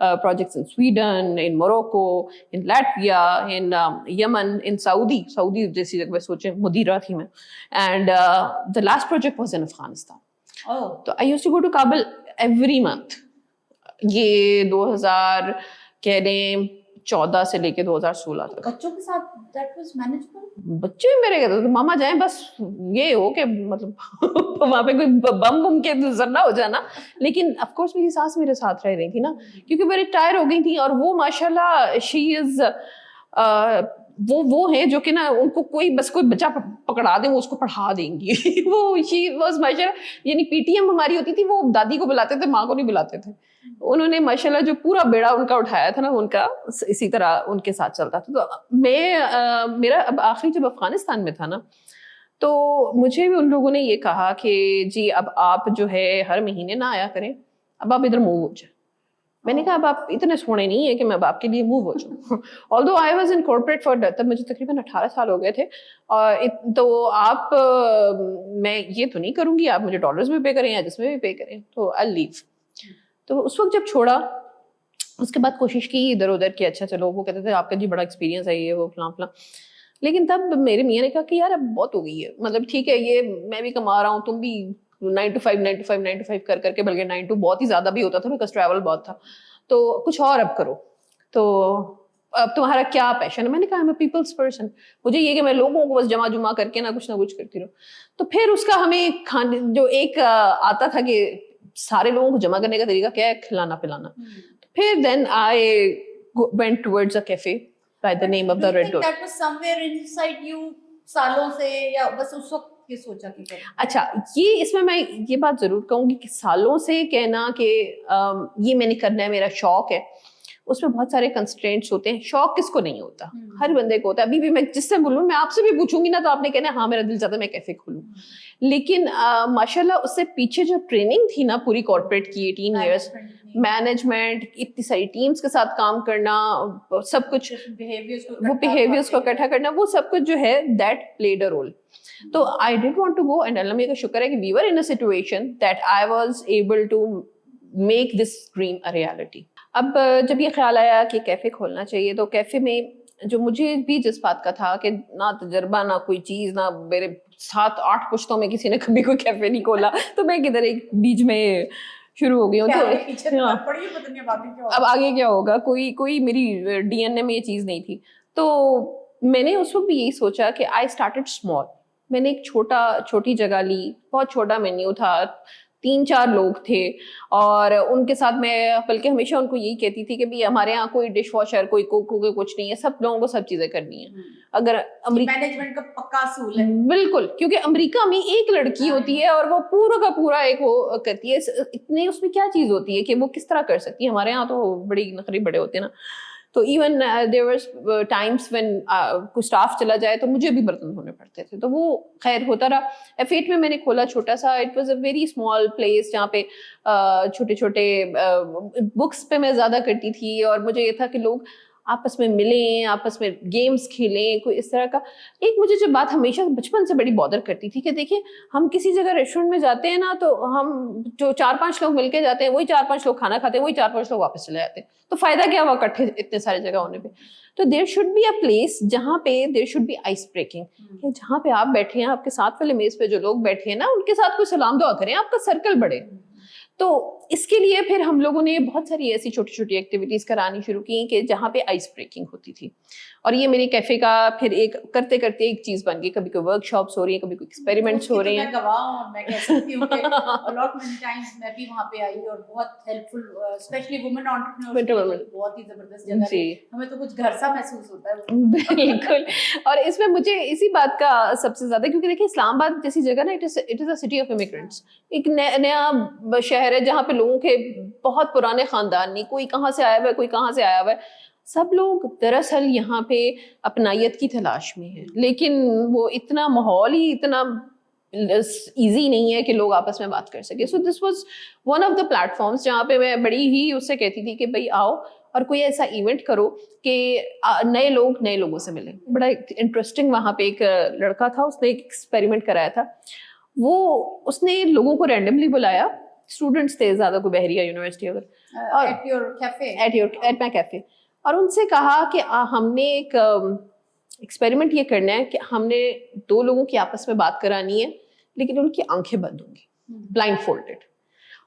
projects in Sweden, in Morocco, in Latvia, in Yemen, in Saudi जैसी जगह सोचे मुदीरा थी मैं। And the last project was in Afghanistan. तो I used to go to Kabul every month. ये 2000 कह लें 14 से लेके 2016 तक। बच्चों के साथ that was manageable? बच्चे भी मेरे कहते थे मामा जाएं, बस ये हो कि मतलब वहां पे कोई बम के नजर ना हो जाना। लेकिन ऑफ कोर्स मेरी सास मेरे साथ रह रही थी ना, क्योंकि वो रिटायर हो गई थी, और वो माशाल्लाह शी इज वो है जो कि ना उनको कोई बच्चा पकड़ा दे वो उसको पढ़ा देंगी। वो शी वाज माशाल्लाह, यानी पीटीएम हमारी होती थी, वो दादी को बुलाते थे, माँ को नहीं बुलाते थे। उन्होंने माशाल्लाह जो पूरा बेड़ा उनका उठाया था ना, उनका इसी तरह उनके साथ चलता था। तो मैं मेरा अब आखिरी जब अफगानिस्तान में था ना, तो मुझे भी उन लोगों ने ये कहा कि जी अब आप जो है हर महीने ना आया करें, अब आप इधर मूव हो जाए। मैंने कहा अब आप इतने सोने नहीं है कि मैं अब आपके लिए मूव हो जाऊँ। Although I was in corporate for, तब मुझे तकरीबन 18 साल हो गए थे, और तो आप मैं ये तो नहीं करूँगी आप मुझे डॉलर्स में पे करें या जिसमें भी पे करें, तो आई लीव। तो उस वक्त जब छोड़ा, उसके बाद कोशिश की इधर उधर कि अच्छा चलो, वो कहते थे आपका जी बड़ा एक्सपीरियंस है ये वो फलां फलां। लेकिन तब मेरे मियाँ ने कहा कि यार अब बहुत हो गई है, मतलब ठीक है ये मैं भी कमा रहा हूँ, तुम भी 9 to 5 कर करके, बल्कि 9 to बहुत ही ज्यादा भी होता था बिकॉज ट्रैवल बहुत था, तो कुछ और अब करो। तो अब तुम्हारा क्या पैशन है? मैंने कहा मैं पीपल्स पर्सन, मुझे ये कि मैं लोगों को बस जमा जुमा करके ना कुछ करती रहूँ। तो फिर उसका हमें खाने जो एक आता था कि सारे लोगों को जमा करने का तरीका क्या है, खिलाना पिलाना। फिर then I went towards a cafe by the name of the red door. That was somewhere inside you सालों से, या बस उस वक्त ये सोचा कि करें? अच्छा, ये इसमें मैं ये बात जरूर कहूंगी कि सालों से कहना कि ये मैंने करना है, मेरा शौक है, उसमें बहुत सारे कंस्ट्रेंट्स होते हैं। शौक किसको नहीं होता, हर बंदे को होता है। अभी भी मैं जिससे बोलूँ, मैं आपसे भी पूछूंगी ना तो आपने कहना हाँ मेरा दिल चाहता है मैं कैफे खोलूँ। लेकिन माशाल्लाह उससे पीछे जो ट्रेनिंग थी ना पूरी कॉर्पोरेट की 18 इयर्स, मैनेजमेंट, इतनी सारी टीम्स के साथ काम करना, सब कुछ वो बिहेवियर्स को इकट्ठा करना, वो सब कुछ जो है दैट प्लेड अ रोल। तो I did want to go, and Allah का शुक्र है कि we were in a situation that I was able to make this dream a reality. अब जब ये ख्याल आया कि कैफ़े खोलना चाहिए, तो कैफ़े में जो मुझे भी जिस बात का था कि ना तजर्बा ना कोई चीज़, ना मेरे 7-8 पुश्तों में किसी ने कभी कोई कैफ़े नहीं खोला, तो मैं किधर एक बीच में शुरू हो गई हूँ। तो अब आगे क्या होगा, कोई मेरी डीएनए में ये चीज़ नहीं थी। तो मैंने उस वक्त भी यही सोचा कि आई स्टार्टेड स्मॉल। मैंने एक छोटी जगह ली, बहुत छोटा मेन्यू था, 3-4 लोग थे, और उनके साथ मैं बल्कि हमेशा उनको यही कहती थी कि भाई हमारे यहाँ कोई डिश वॉशर, कोई कुक, कोई कुछ नहीं है, सब लोगों को सब चीजें करनी है। अगर मैनेजमेंट का पक्का असूल है, बिल्कुल, क्योंकि अमेरिका में एक लड़की होती है और वो पूरा का पूरा एक वो करती है, इतने उसमें क्या चीज होती है कि वो किस तरह कर सकती है। हमारे यहाँ तो बड़ी नखरे बड़े होते हैं ना। तो even there was times when कोई स्टाफ चला जाए तो मुझे भी बर्तन धोने पड़ते थे। तो वो खैर होता रहा। F8 में मैंने खोला छोटा सा, it was a very small place जहाँ पे छोटे छोटे बुक्स पे मैं ज़्यादा करती थी, और मुझे ये था कि लोग आपस में मिलें, आपस में गेम्स खेलें, कोई इस तरह का। एक मुझे जो बात हमेशा बचपन से बड़ी बॉदर करती थी कि देखिए हम किसी जगह रेस्टोरेंट में जाते हैं ना, तो हम जो 4-5 लोग मिलके जाते हैं, वही 4-5 लोग खाना खाते हैं, वही 4-5 लोग वापस चले जाते हैं, तो फायदा क्या हुआ इकट्ठे इतने सारे जगह होने पे। तो there should be a place जहाँ पे there should be ice breaking, जहाँ पे आप बैठे हैं, आपके साथ वाले मेज पे जो लोग बैठे हैं ना, उनके साथ कोई सलाम दुआ करें, आपका सर्कल बढ़े। तो इसके लिए फिर हम लोगों ने बहुत सारी ऐसी छोटी छोटी एक्टिविटीज करानी शुरू की कि जहाँ पे आइस ब्रेकिंग होती थी। और ये मेरे कैफे का फिर एक करते करते एक चीज बन गई। कभी कोई वर्कशॉप्स हो रही है, कभी कोई एक्सपेरिमेंट्स हो रहे हैं। मैं गवाह हूं, और मैं कह सकती हूं कि अलॉट मेनी टाइम्स मैं भी वहां पे आई और बहुत हेल्पफुल, स्पेशली वुमेन एंटरप्रेन्योर्स, बहुत ही जबरदस्त जगह है। हमें तो कुछ घर सा महसूस होता है। बिल्कुल। और इसमें मुझे इसी बात का सबसे ज्यादा, क्योंकि देखिए इस्लामाबाद जैसी जगह ना, it is a city of immigrants. एक नया शहर है जहाँ पे लोगों के बहुत पुराने खानदान नहीं, कोई कहाँ से आया हुआ है, कोई कहाँ से आया हुआ है, सब लोग दरअसल यहाँ पे अपनायत की तलाश में है। लेकिन वो इतना माहौल ही इतना इजी नहीं है कि लोग आपस में बात कर सके। So this was one of the platforms जहाँ पे मैं बड़ी ही उससे कहती थी कि भाई आओ और कोई ऐसा इवेंट करो कि नए लोग नए लोगों से मिले। बड़ा इंटरेस्टिंग वहाँ पे एक लड़का था, उसने एक एक्सपेरिमेंट कराया था। वो उसने लोगों को रैंडमली बुलाया, स्टूडेंट्स थे ज्यादा, को बहरिया यूनिवर्सिटी अगर, और एट माई कैफे, और उनसे कहा कि हमने एक एक्सपेरिमेंट ये करना है कि हमने 2 लोगों की आपस में बात करानी है, लेकिन उनकी आंखें बंद होंगी, ब्लाइंड फोल्डेड।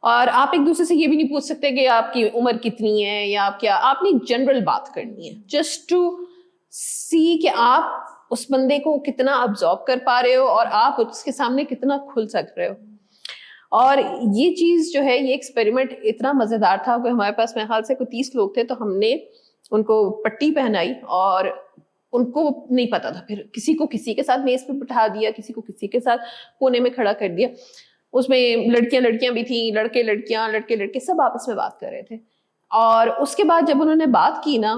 और आप एक दूसरे से ये भी नहीं पूछ सकते कि आपकी उम्र कितनी है या आप क्या, आपने जनरल बात करनी है, जस्ट टू सी कि आप उस बंदे को कितना अब्जॉर्ब कर पा रहे हो और आप उसके सामने कितना खुल सक रहे हो। और ये चीज जो है, ये एक्सपेरिमेंट इतना मजेदार था कि हमारे पास मेरे ख्याल से कोई 30 लोग थे, तो हमने उनको पट्टी पहनाई और उनको नहीं पता था, फिर किसी को किसी के साथ मेज पे बिठा दिया, किसी को किसी के साथ कोने में खड़ा कर दिया। उसमें लड़कियां भी थी, लड़के लड़के सब आपस में बात कर रहे थे। और उसके बाद जब उन्होंने बात की ना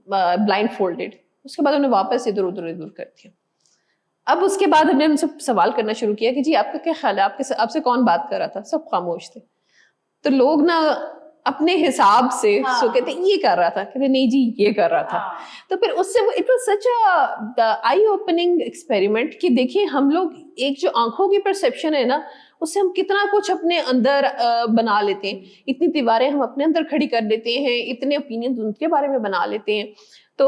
ब्लाइंड फोल्डेड, उसके बाद उन्होंने वापस इधर उधर कर दिया। अब उसके बाद हमने उनसे सवाल करना शुरू किया कि जी आपका क्या ख्याल है, आपसे कौन बात कर रहा था? सब खामोश थे। तो लोग ना अपने हिसाब से सो कहते ये कर रहा था, कहते नहीं जी ये कर रहा था। तो फिर उससे वो it was such a I opening experiment कि देखिए हम लोग एक जो आंखों की परसेप्शन है ना, उससे हम कितना कुछ अपने अंदर बना लेते हैं। इतनी दीवारें हम अपने अंदर खड़ी कर लेते हैं, इतने ओपिनियन उनके बारे में बना लेते हैं। तो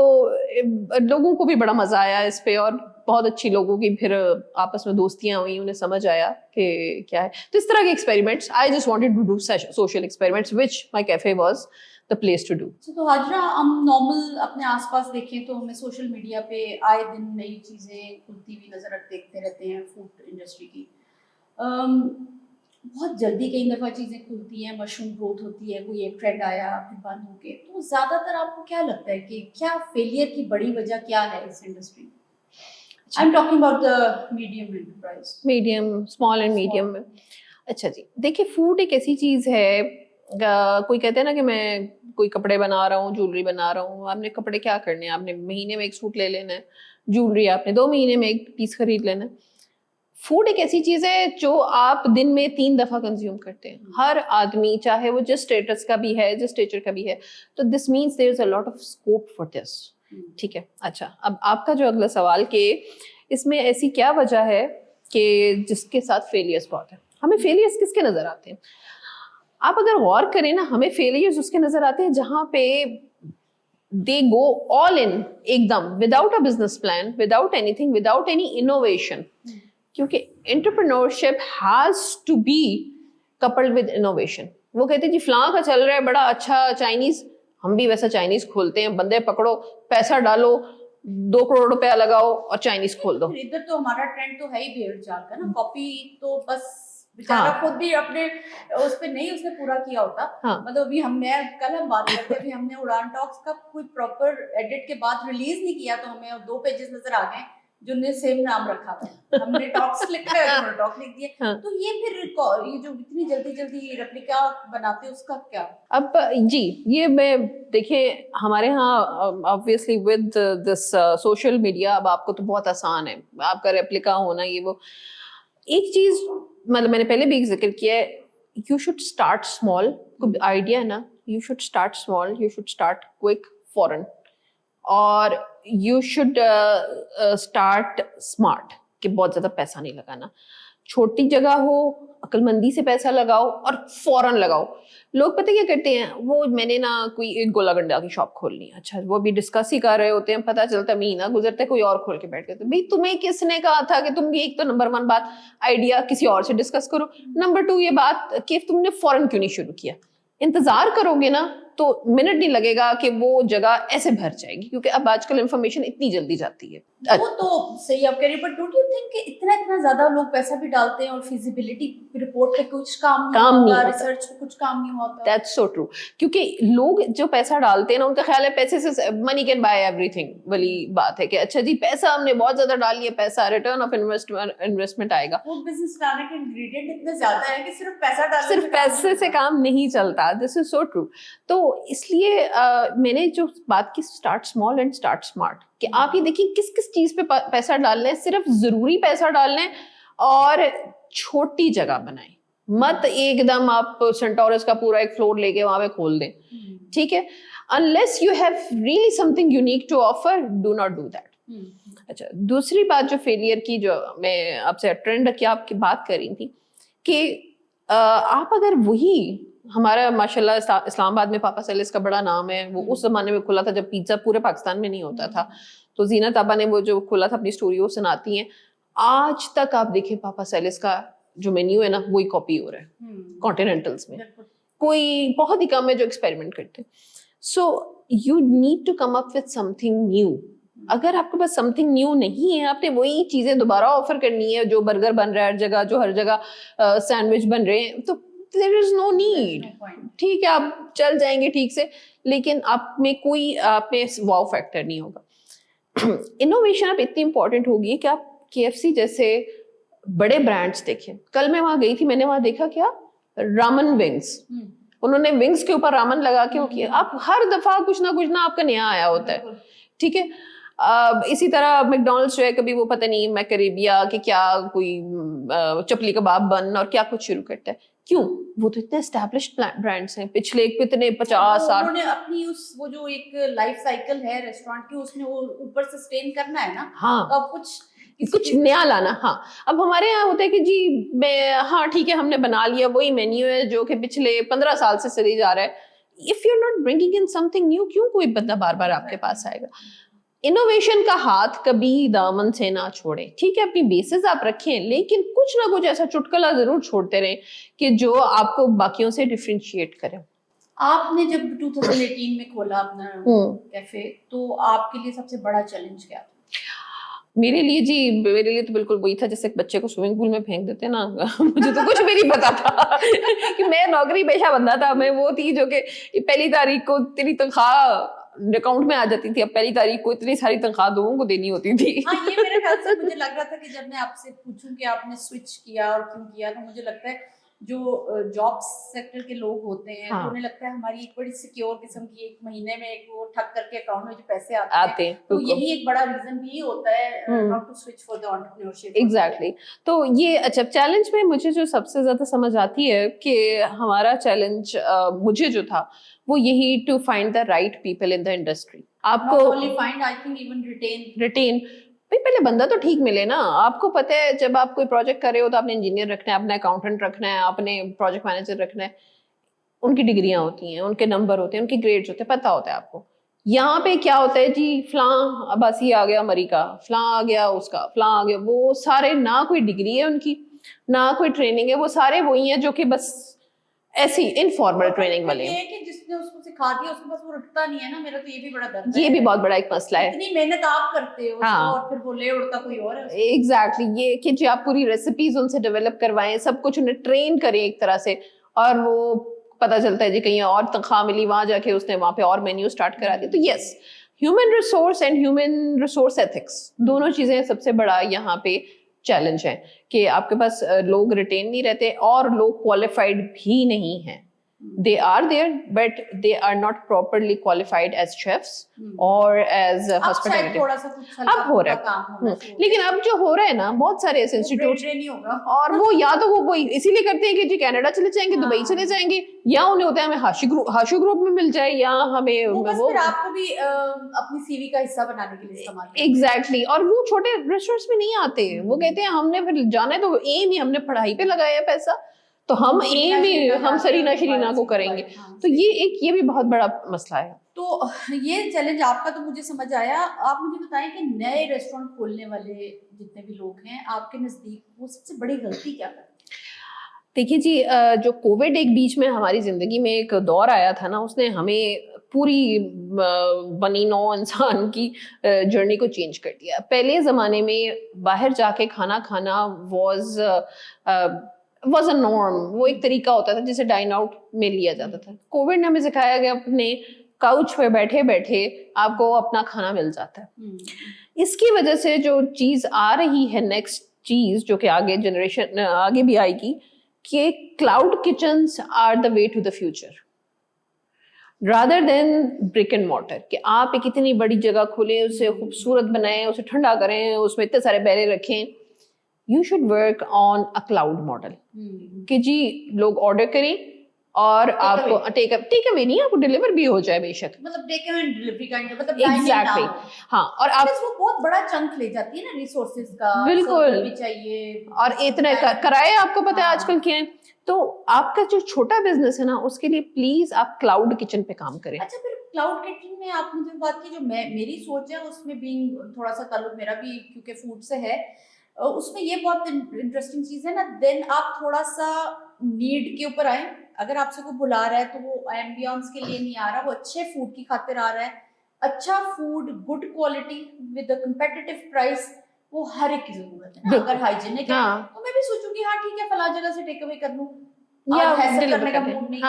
लोगों को भी बड़ा मजा आया इस पे, और बहुत अच्छी लोगों की फिर आपस में दोस्तियां हुई, उन्हें समझ आया कि क्या है। तो इस तरह के experiments, I just wanted to do social experiments which my cafe was the place to do. तो हाजरा, हम नॉर्मल अपने आसपास देखें तो हमें सोशल मीडिया पे आए दिन नई चीजें खुलती हुई नजर देखते रहते हैं फूड इंडस्ट्री की। बहुत जल्दी कई दफ़ा चीज़ें खुलती हैं, मशरूम ग्रोथ होती है, कोई एक ट्रेंड आया फिर बंद हो गए। तो ज़्यादातर आपको क्या लगता है कि क्या फेलियर की बड़ी वजह क्या है इस इंडस्ट्री में? I am talking about the medium enterprise, medium, small and medium में। अच्छा जी, देखिए फूड एक ऐसी चीज़ है, कोई कहते हैं ना कि मैं कोई कपड़े बना रहा हूँ, ज्वेलरी बना रहा हूँ। आपने कपड़े क्या करने हैं, आपने महीने में एक सूट ले लेना है, ज्वेलरी आपने 2 महीने में एक पीस खरीद लेना है। फूड एक ऐसी चीज है जो आप दिन में 3 दफा कंज्यूम करते हैं, हर आदमी, चाहे वो जिस स्टेटस का भी है, जिस स्टेचर का भी है। तो this means there is a lot of scope for this. ठीक है, अच्छा अब आपका जो अगला सवाल कि इसमें ऐसी क्या वजह है कि जिसके साथ फेलियर्स बहुत है। हमें फेलियर्स किसके नजर आते हैं? आप अगर गौर करें ना, हमें फेलियर्स उसके नजर आते हैं जहां पे दे गो ऑल इन, एकदम without a business plan, without anything, without any innovation. क्योंकि entrepreneurship has to be coupled with innovation. वो कहते हैं जी फलां का चल रहा है बड़ा अच्छा चाइनीज, हम भी वैसा चाइनीज खोलते हैं। बंदे पकड़ो, पैसा डालो, 2 करोड़ रुपया लगाओ और चाइनीज खोल दो। इधर तो हमारा ट्रेंड तो है ही भेड़ चाल का ना, कॉपी तो बस बेचारा खुद भी अपने उस पे नहीं उसने पूरा किया होता। मतलब अभी कल हम बात करते थे, हमने उड़ान टॉक्स का कोई प्रॉपर एडिट के बाद रिलीज नहीं किया, तो हमें 2 पेजेस नजर आ गए जिनने सेम नाम रखा था। हमने टॉक्स लिखा है, उन्होंने टॉक लिख दिया। तो ये फिर ये जो इतनी जल्दी रेप्लिका बनाते हैं उसका क्या? अब जी ये मैं देखिए हमारे यहाँ obviously with this social media, अब आपको तो बहुत आसान है आपका रेप्लिका होना, ये वो। एक चीज मतलब मैंने पहले भी जिक्र किया है, you should start small. Idea है ना, you should start small, you should start quick, फॉरन। اور یو شوڈ اسٹارٹ اسمارٹ, کہ بہت زیادہ پیسہ نہیں لگانا. چھوٹی جگہ ہو, عقل مندی سے پیسہ لگاؤ اور فوراً لگاؤ. لوگ پتہ کیا کرتے ہیں, وہ میں نے نا کوئی ایک گولا گنڈا کی شاپ کھولنی ہے, اچھا وہ بھی ڈسکس ہی کر رہے ہوتے ہیں, پتہ چلتا مہینہ گزرتے کوئی اور کھول کے بیٹھ گئے. بھائی تمہیں کس نے کہا تھا کہ تم, ایک تو نمبر 1 بات, آئیڈیا کسی اور سے ڈسکس کرو. نمبر 2 یہ بات کہ تم نے فوراً کیوں نہیں شروع کیا. انتظار کرو گے نا تو منٹ نہیں لگے گا کہ وہ جگہ ایسے بھر جائے گی, کیونکہ اب آج کل انفارمیشن اتنی جلدی جاتی ہے. وہ تو صحیح آپ کہہ رہی ہیں, بٹ ڈونٹ یو تھنک کہ اتنا زیادہ لوگ پیسہ بھی ڈالتے ہیں اور فیزیبلٹی رپورٹ پہ کچھ کام نہیں ہوتا, ریسرچ پہ کچھ کام نہیں ہوتا. That's so true. کیونکہ لوگ جو پیسہ ڈالتے ہیں نا, ان کا خیال ہے پیسے سے money can buy every thing والی بات ہے, کہ اچھا جی پیسہ ہم نے بہت زیادہ ڈال لیا, پیسہ ریٹرن آف انویسٹمنٹ آئے گا. فوڈ بزنس لانے کے انگریڈینٹ اتنے زیادہ ہیں کہ صرف پیسہ ڈالنے صرف پیسے سے کام نہیں چلتا. دس از سو ٹرو. تو اس لیے میں نے جو بات کی, start small and start smart, کہ آپ یہ دیکھیں کس کس چیز پہ پیسہ ڈالنا ہے. صرف ضروری پیسہ ڈالنا ہے اور چھوٹی جگہ بنائیں. مت ایک دم آپ سینٹورس کا پورا ایک فلور لے کے وہاں پہ کھول دیں, ٹھیک ہے. unless you have really something unique to offer, do not do that. اچھا, دوسری بات جو فیلئر کی, جو میں آپ سے ٹرینڈ کی آپ کی بات کر رہی تھی, کہ آپ اگر وہی, ہمارا ماشاء اللہ اسلام آباد میں پاپا سیلس کا بڑا نام ہے, وہ اس زمانے میں کھلا تھا جب پیزا پورے پاکستان میں نہیں ہوتا تھا. تو زینت آبا نے وہ جو کھلا تھا اپنی اسٹوری وہ سناتی ہیں. آج تک آپ دیکھیں پاپا سیلس کا جو مینیو ہے نا, وہی کاپی ہو رہا ہے کانٹیننٹلس میں. کوئی بہت ہی کم ہے جو ایکسپیریمنٹ کرتے ہیں. So you need to come up with something new. اگر آپ کے پاس سم تھنگ نیو نہیں ہے, آپ نے وہی چیزیں دوبارہ آفر کرنی ہے جو برگر بن رہا ہے ہر جگہ, جو ہر جگہ سینڈوچ بن رہے ہیں, تو there is no need. ٹھیک ہے, آپ چل جائیں گے ٹھیک سے, لیکن آپ میں کوئی آپ میں واو فیکٹر نہیں ہوگا. انوویشن اب اتنی امپورٹنٹ ہوگی کہ آپ KFC جیسے بڑے برانڈس دیکھیں. کل میں وہاں گئی تھی, میں نے وہاں دیکھا کیا, رامن ونگس. انہوں نے ونگس کے اوپر رامن لگا کے وہ کیا. آپ ہر دفعہ کچھ نہ آپ کا نیا آیا ہوتا ہے, ٹھیک ہے. اسی طرح میکڈونلڈس جو ہے, کبھی وہ پتہ نہیں میکریبیا کہ کیا کوئی چپلی کباب بن اور کیا کچھ شروع کرتا ہے. کیوں؟ وہ تو اتنے اسٹیبلشڈ برانڈس ہیں, پچھلے کتنے 50 سال انہوں نے اپنی اس وہ جو ایک لائف سائیکل ہے ریسٹورینٹ کی, اس میں وہ اوپر سسٹین کرنا ہے نا. ہاں, اب کچھ نیا لانا. ہاں, اب ہمارے یہاں ہوتا ہے کہ جی ہاں ٹھیک ہے, ہم نے بنا لیا, وہی مینیو ہے جو کہ پچھلے 15 سال سے چلی جا رہا ہے. If you are not bringing in something new, کیوں کوئی بندہ بار بار آپ کے پاس آئے گا. انوویشن کا ہاتھ کبھی دامن سے نہ چھوڑیں, ٹھیک ہے. اپنی بیسز آپ رکھیں, لیکن کچھ نہ کچھ ایسا چٹکلا ضرور چھوڑتے رہیں کہ جو آپ کو باقیوں سے ڈفرینشیٹ کرے. آپ نے جب 2018 میں کھولا اپنا کیفے, تو آپ کے لیے سب سے بڑا چیلنج کیا تھا؟ میرے لیے تو بالکل وہی تھا جیسے بچے کو سوئمنگ پول میں پھینک دیتے نا. مجھے تو کچھ بھی نہیں پتا تھا کہ میں نوکری پیشہ بندہ تھا. میں وہ تھی جو کہ 1 تاریخ کو تیری تنخواہ اکاؤنٹ میں آ جاتی تھی, اب 1 تاریخ کو اتنی ساری تنخواہ لوگوں کو دینی ہوتی تھی. ہاں, یہ میرے خیال سے مجھے لگ رہا تھا کہ جب میں آپ سے پوچھوں کہ آپ نے سوئچ کیا اور کیوں کیا, تو مجھے لگتا ہے جو جاب سیکٹر کے لوگ ہوتے ہیں تو انہیں لگتا ہے ہماری ایک بڑی سیکیور قسم کی 1 مہینے میں ایک وہ ٹھک کر کے اکاؤنٹ میں جو پیسے آتے ہیں, تو یہی ایک بڑا ریزن بھی ہوتا ہے not to switch for the entrepreneurship. Exactly. تو یہ اچھا چیلنج میں مجھے جو سب سے زیادہ سمجھ آتی ہے کہ ہمارا چیلنج مجھے جو تھا وہ یہی to find the right people in the industry. آپ کو ریٹین پہلے بندہ تو ٹھیک ملے نا. آپ کو پتہ ہے جب آپ کوئی پروجیکٹ کر رہے ہو تو آپ نے انجینئر رکھنا ہے, اپنا اکاؤنٹنٹ رکھنا ہے, آپ نے پروجیکٹ مینیجر رکھنا ہے. ان کی ڈگریاں ہوتی ہیں, ان کے نمبر ہوتے ہیں, ان کی گریڈز ہوتے ہیں, پتہ ہوتا ہے آپ کو. یہاں پہ کیا ہوتا ہے جی, فلاں عباسی آ گیا مری کا, فلاں آ گیا اس کا, فلاں آ گیا, وہ سارے نہ کوئی ڈگری ہے ان کی, نہ کوئی ٹریننگ ہے, وہ سارے وہی ہیں جو کہ بس ایسی انفارمل ٹریننگ والے. یہ کہ جس نے اس کو سکھا دیا اس کے پاس وہ رکھتا نہیں ہے نا. میرا تو یہ بھی بڑا درد ہے, یہ بھی بہت بڑا ایک مسئلہ ہے. اتنی محنت آپ کرتے ہو اور پھر وہ لے اڑتا کوئی اور ہے. ایگزیکٹلی, یہ کہ جی آپ پوری ریسیپیز ان سے ڈیولپ کروائیں, سب کچھ انہیں ٹرین کریں ایک طرح سے, اور وہ پتہ چلتا ہے جی کہیں اور تنخواہ ملی, وہاں جا کے اس نے وہاں پہ اور مینیو اسٹارٹ کرا دیا. تو yes, human resource and human resource ethics دونوں چیزیں سب سے بڑا یہاں پہ چیلنج ہے کہ آپ کے پاس لوگ ریٹین نہیں رہتے اور لوگ کوالیفائڈ بھی نہیں ہیں. They are there, but they are not properly qualified as chefs or as hospitality. थोड़ा सा कुछ हल्का अब हो रहा फुल्का काम होना चाहिए। लेकिन अब जो हो रहा है ना, बहुत सारे ऐसे इंस्टीट्यूट, नहीं होगा और वो या तो वो इसीलिए करते हैं कि जी कनाडा चले जाएंगे, दुबई चले जाएंगे, या उन्हें होता है हमें हाशु ग्रुप में मिल जाए, या हमें वो बस फिर आपको भी अपनी सीवी का हिस्सा बनाने के लिए इस्तेमाल करते हैं। एग्जैक्टली। और वो छोटे रेस्टोरेंट्स में नहीं आते, वो कहते हैं हमने फिर जाना है तो एम ही हमने पढ़ाई पे लगाया है पैसा, तो हम एम ही हम सरीना शरीना को करेंगे। तो ये भी बहुत बड़ा मसला है। तो ये चैलेंज आपका तो मुझे समझ आया। आप मुझे बताएं कि नए रेस्टोरेंट खोलने वाले जितने भी लोग हैं आपके नजदीक, वो सबसे बड़ी गलती क्या करते हैं? देखिए जी, जो कोविड एक बीच में हमारी जिंदगी में एक दौर आया था ना, उसने हमें पूरी बनी नौ इंसान की जर्नी को चेंज कर दिया। पहले ज़माने में बाहर जाके खाना खाना वाज अ नॉर्म, वो एक तरीका होता था जिसे डाइन आउट में लिया जाता था। कोविड ने हमें सिखाया कि अपने काउच पे बैठे बैठे आपको अपना खाना मिल जाता है। इसकी वजह से जो चीज़ आ रही है, नेक्स्ट चीज़ जो कि आगे जनरेशन आगे भी आएगी, कि cloud kitchens are the way to the future rather than brick and mortar. कि आप एक इतनी बड़ी जगह खोलें, उसे खूबसूरत बनाएं, उसे ठंडा करें, उसमें इतने सारे बैरे रखें। You should work on a cloud model कि जी लोग ऑर्डर करें और आपको टेक अवे नहीं, आपको डिलीवर भी हो जाए बेशक, मतलब टेक अवे डिलीवरी का मतलब एग्जैक्टली। हाँ, और आप वो बहुत बड़ा चंक ले जाती है ना रिसोर्सेज का, बिल्कुल भी चाहिए, और इतने कराए आपको पता है आजकल क्या है। तो आपका जो छोटा बिजनेस है ना, उसके लिए प्लीज आप क्लाउड किचन पे काम करें। अच्छा, फिर क्लाउड किचन में आप मुझे बात की, जो मेरी सोच है उसमें भी थोड़ा सा ताल्लुक मेरा भी क्योंकि फूड से है, उसमें ये बहुत इंटरेस्टिंग चीज है ना, देन आप थोड़ा सा नीड के ऊपर आए। अगर आपसे कोई बुला रहा है तो वो एम्बियंस के लिए नहीं आ रहा, वो अच्छे फूड की खातिर आ रहा है। अच्छा food, good quality with a competitive price, वो हर एक की जरूरत है ना। अगर हाइजीनिक है तो मैं भी सोचूंगी हाँ ठीक है, फला जगह से टेक अवे कर लूं, या हैसल करने का मूड नहीं।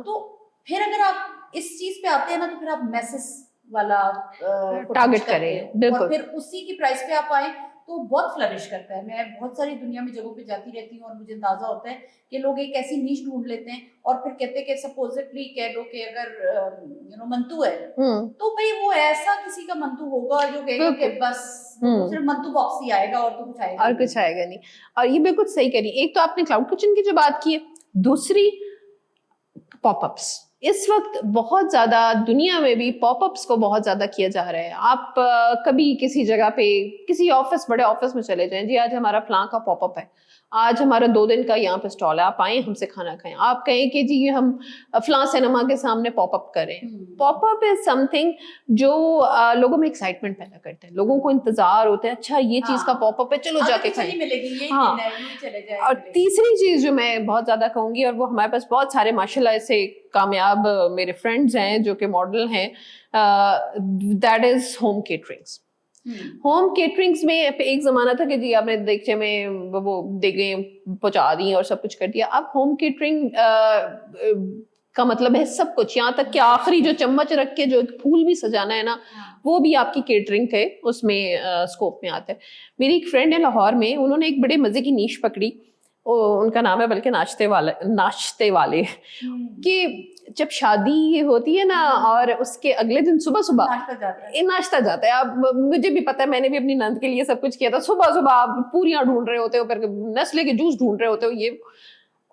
तो फिर अगर आप इस चीज पे आते हैं ना, तो फिर आप मैसेस वाला टारगेट करें, और फिर उसी की प्राइस पे आप आए तो बहुत फ्लरिश करता है। मैं बहुत सारी दुनिया में जगहों पे जाती रहती हूँ और मुझे अंदाजा होता है कि लोग एक ऐसी नीश ढूंढ लेते हैं और फिर कहते हैं कि सपोजिटली कह लो कि अगर मंतू है तो भाई वो ऐसा किसी का मंतू होगा जो कहेगा कि बस सिर्फ मंतू बॉक्स ही आएगा और तो कुछ आएगा और कुछ आएगा नहीं। और ये बिल्कुल सही करी। एक तो आपने क्लाउड किचन की जो बात की है, दूसरी पॉपअप्स। इस वक्त बहुत ज्यादा दुनिया में भी पॉपअप्स को बहुत ज्यादा किया जा रहा है। आप कभी किसी जगह पे किसी ऑफिस, बड़े ऑफिस में चले जाएं, जी आज हमारा फलां का पॉपअप है, आज हमारा 2 दिन का यहाँ पे स्टॉल है, आप आए हमसे खाना खाएं। आप कहें कि जी हम फलां सिनेमा के सामने पॉपअप करें। पॉपअप इज समथिंग जो लोगों में एक्साइटमेंट पैदा करते हैं, लोगों को इंतजार होता है, अच्छा ये चीज का पॉपअप है, चलो जाके खाएं। हाँ, और तीसरी चीज जो मैं बहुत ज्यादा कहूंगी, और वो हमारे पास बहुत सारे माशाल्लाह ऐसे कामयाब मेरे फ्रेंड्स हैं जो कि मॉडल हैं, that is home caterings. Home caterings में एक जमाना था कि जी आपने देखे में वो देगे पहुंचा दी और सब कुछ कर दिया। अब होम केटरिंग का मतलब है सब कुछ, यहाँ तक कि आखिरी जो चम्मच रख के जो फूल भी सजाना है ना, वो भी आपकी केटरिंग के उसमें स्कोप में आता है। मेरी एक फ्रेंड है लाहौर में, उन्होंने एक बड़े मजे की नीश पकड़ी, उनका नाम है बल्कि नाचते वाले कि जब शादी होती है ना और उसके अगले दिन सुबह सुबह नाश्ता जाता है। अब मुझे भी पता है, मैंने भी अपनी नंद के लिए सब कुछ किया था। सुबह सुबह आप पूरियां ढूंढ रहे होते हो, फिर नस्ले के जूस ढूंढ रहे होते हो। ये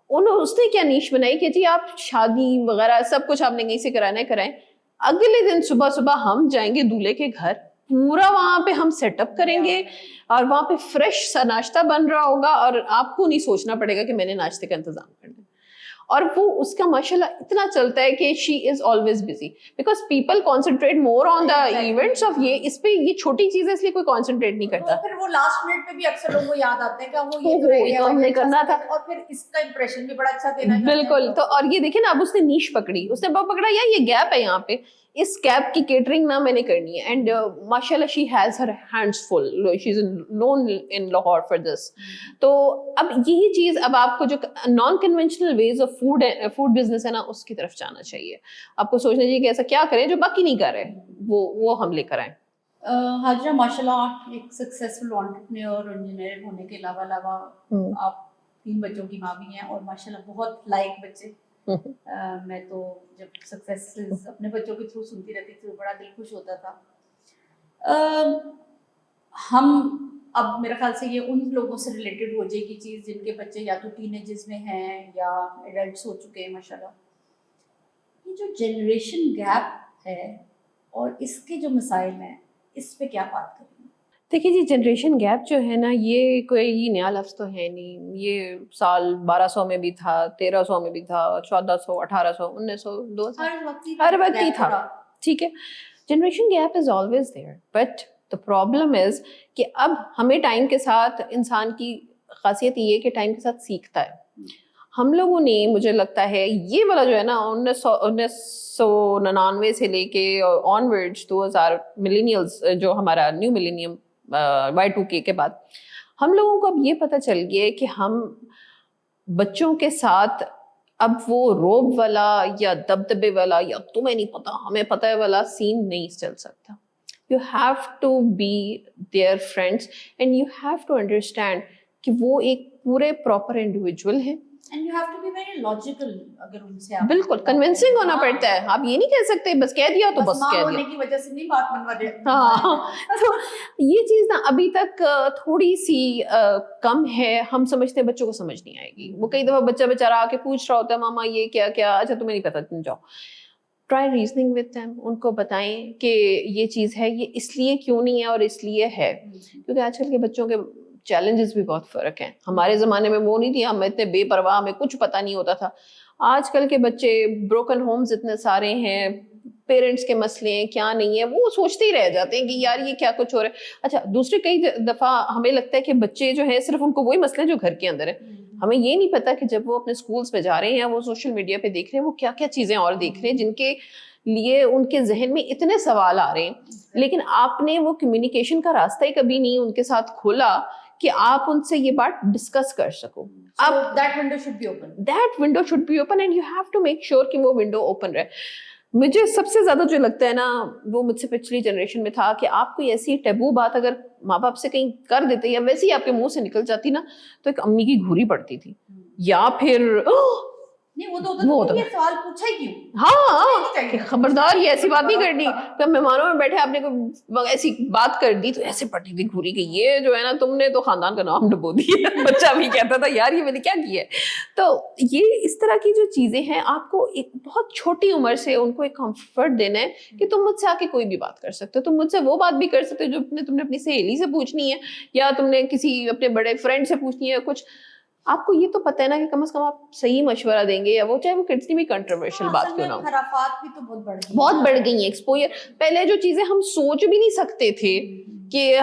उसने क्या नीश बनाई कि जी आप शादी वगैरह सब कुछ आपने कहीं से कराना है कराएं, अगले दिन सुबह सुबह हम जाएंगे दूल्हे के घर, पूरा वहां पे हम सेटअप करेंगे और वहां पे फ्रेश सा नाश्ता बन रहा होगा और आपको नहीं सोचना पड़ेगा कि मैंने नाश्ते का इंतजाम करना है। और वो उसका माशाल्लाह इतना चलता है कि she is always busy because people concentrate more on the events of ये छोटी चीज है इसलिए कोई कॉन्सेंट्रेट नहीं करता। तो फिर वो लास्ट मिनट पे भी अक्सर लोगों को याद आते हैं कि वो ये तो हमने करना था और फिर इसका इंप्रेशन भी बड़ा अच्छा देना बिल्कुल। तो और ये देखिए ना, अब उसने नीश पकड़ी, उसने पकड़ा यार ये गैप है यहाँ पे, इस गैप की केटरिंग ना मैंने करनी है। एंड माशाल्लाह she has her hands full, she is known in Lahore for this. तो अब यही चीज, अब आपको जो non conventional ways of food business है ना, उसकी तरफ जाना चाहिए। आपको सोचना चाहिए कि ऐसा क्या करें जो बाकी नहीं कर रहे, वो हम लेकर आए। हाजरा माशाल्लाह एक सक्सेसफुल एंटरप्रेन्योर और इंजीनियर होने के अलावा आप 3 बच्चों की माँ भी हैं और माशाल्लाह बहुत लायक बच्चे। मैं तो जब सक्सेस अपने बच्चों के थ्रू सुनती रहती थी तो बड़ा दिल खुश होता था। हम अब मेरे ख्याल से ये उन लोगों से रिलेटेड हो जाएगी चीज़ जिनके बच्चे या तो टीनेजर्स में हैं या एडल्ट्स हो चुके हैं माशाल्लाह। ये जो जनरेशन गैप है और इसके जो मसाइल हैं, इस पे क्या बात करेंगे? देखिए जी, जनरेशन गैप जो है ना, ये कोई नया लफ्ज़ तो है नहीं। ये साल 1200 में भी था, 1300 में भी था, 1400, 1800, 1900, 2000, हर वक्त ही था। ठीक है, generation gap is always there, but the problem is कि अब हमें टाइम के साथ, इंसान की खासियत ये है कि टाइम के साथ सीखता है। हम लोगों ने, मुझे लगता है ये वाला जो है ना 1999 से लेके ऑनवर्ड्स 2000 मिलेनियल्स, जो हमारा न्यू मिलेनियम Y2K के बाद, हम लोगों को अब ये पता चल गया है कि हम बच्चों के साथ अब वो रोब वाला या दबदबे वाला या तुम्हें नहीं पता हमें पता है वाला सीन नहीं चल सकता। You have to be their friends and you have to understand कि वो एक पूरे प्रॉपर इंडिविजुअल है। And you have to be very logical अगर उनसे आप बिल्कुल कन्विंसिंग होना पड़ता है। आप ये नहीं कह सकते बस कह दिया तो बस कह दिया, की वजह से नहीं बात मनवा दे। हाँ, तो ये चीज़ ना अभी तक थोड़ी सी कम है। हम समझते हैं बच्चों को समझ नहीं आएगी। वो कई दफ़ा बच्चा बेचारा आके पूछ रहा होता है, मामा ये क्या क्या, अच्छा तुम्हें नहीं पता तुम जाओ। ट्राई रीजनिंग विद देम, उनको बताएं कि ये चीज़ है, ये इसलिए क्यों नहीं है और इसलिए है, क्योंकि आजकल के बच्चों के चैलेंजेस भी बहुत फ़र्क हैं। हमारे ज़माने में वो नहीं थी, हम इतने बेपरवाह, हमें कुछ पता नहीं होता था। आजकल के बच्चे, ब्रोकन होम्स इतने सारे हैं, पेरेंट्स के मसले हैं क्या नहीं है, वो सोचते ही रह जाते हैं कि यार ये क्या कुछ हो रहा है। अच्छा, दूसरे कई दफ़ा हमें लगता है कि बच्चे जो हैं सिर्फ उनको वही मसले जो घर के अंदर है। हमें ये नहीं पता कि जब वो अपने स्कूल्स में जा रहे हैं या वो सोशल मीडिया पे देख रहे हैं, वो क्या क्या चीज़ें और देख रहे हैं जिनके लिए उनके जहन में इतने सवाल आ रहे हैं, लेकिन आपने वो कम्युनिकेशन का रास्ता ही कभी नहीं उनके साथ खोला कि आप उनसे ये बात डिस्कस कर सको। अब that window should be open, that window should be open and you have to make sure कि वो विंडो ओपन रहे। मुझे सबसे ज्यादा जो लगता है ना, वो मुझसे पिछली जनरेशन में था कि आप कोई ऐसी टैबू बात अगर माँ बाप से कहीं कर देते या वैसे ही आपके मुंह से निकल जाती ना, तो एक अम्मी की घूरी पड़ती थी, या फिर नहीं वो तो ये सवाल पूछा ही क्यों? हाँ, कि खबरदार ये ऐसी बात नहीं करनी। जब मेहमानों में बैठे आपने कोई ऐसी बात कर दी तो ऐसे पड़ती थी घूरी की, ये जो है ना तुमने तो खानदान का नाम डुबो दिया। बच्चा भी कहता था यार ये मैंने क्या किया है। तो ये इस तरह की जो चीजें हैं, आपको एक बहुत छोटी उम्र से उनको एक कंफर्ट देना है कि तुम मुझसे आके कोई भी बात कर सकते हो, तुम मुझसे वो बात भी कर सकते हो जो तुमने अपनी सहेली से पूछनी है या तुमने किसी अपने बड़े फ्रेंड से पूछनी है कुछ। आपको ये तो पता है ना कि कम से कम आप सही मशवरा देंगे, या वो चाहे वो कितनी भी कंट्रोवर्शियल बात क्यों ना हो। खराफात भी तो बहुत बढ़ गई है, एक्सपोजर। पहले जो चीजें हम सोच भी नहीं सकते थे कि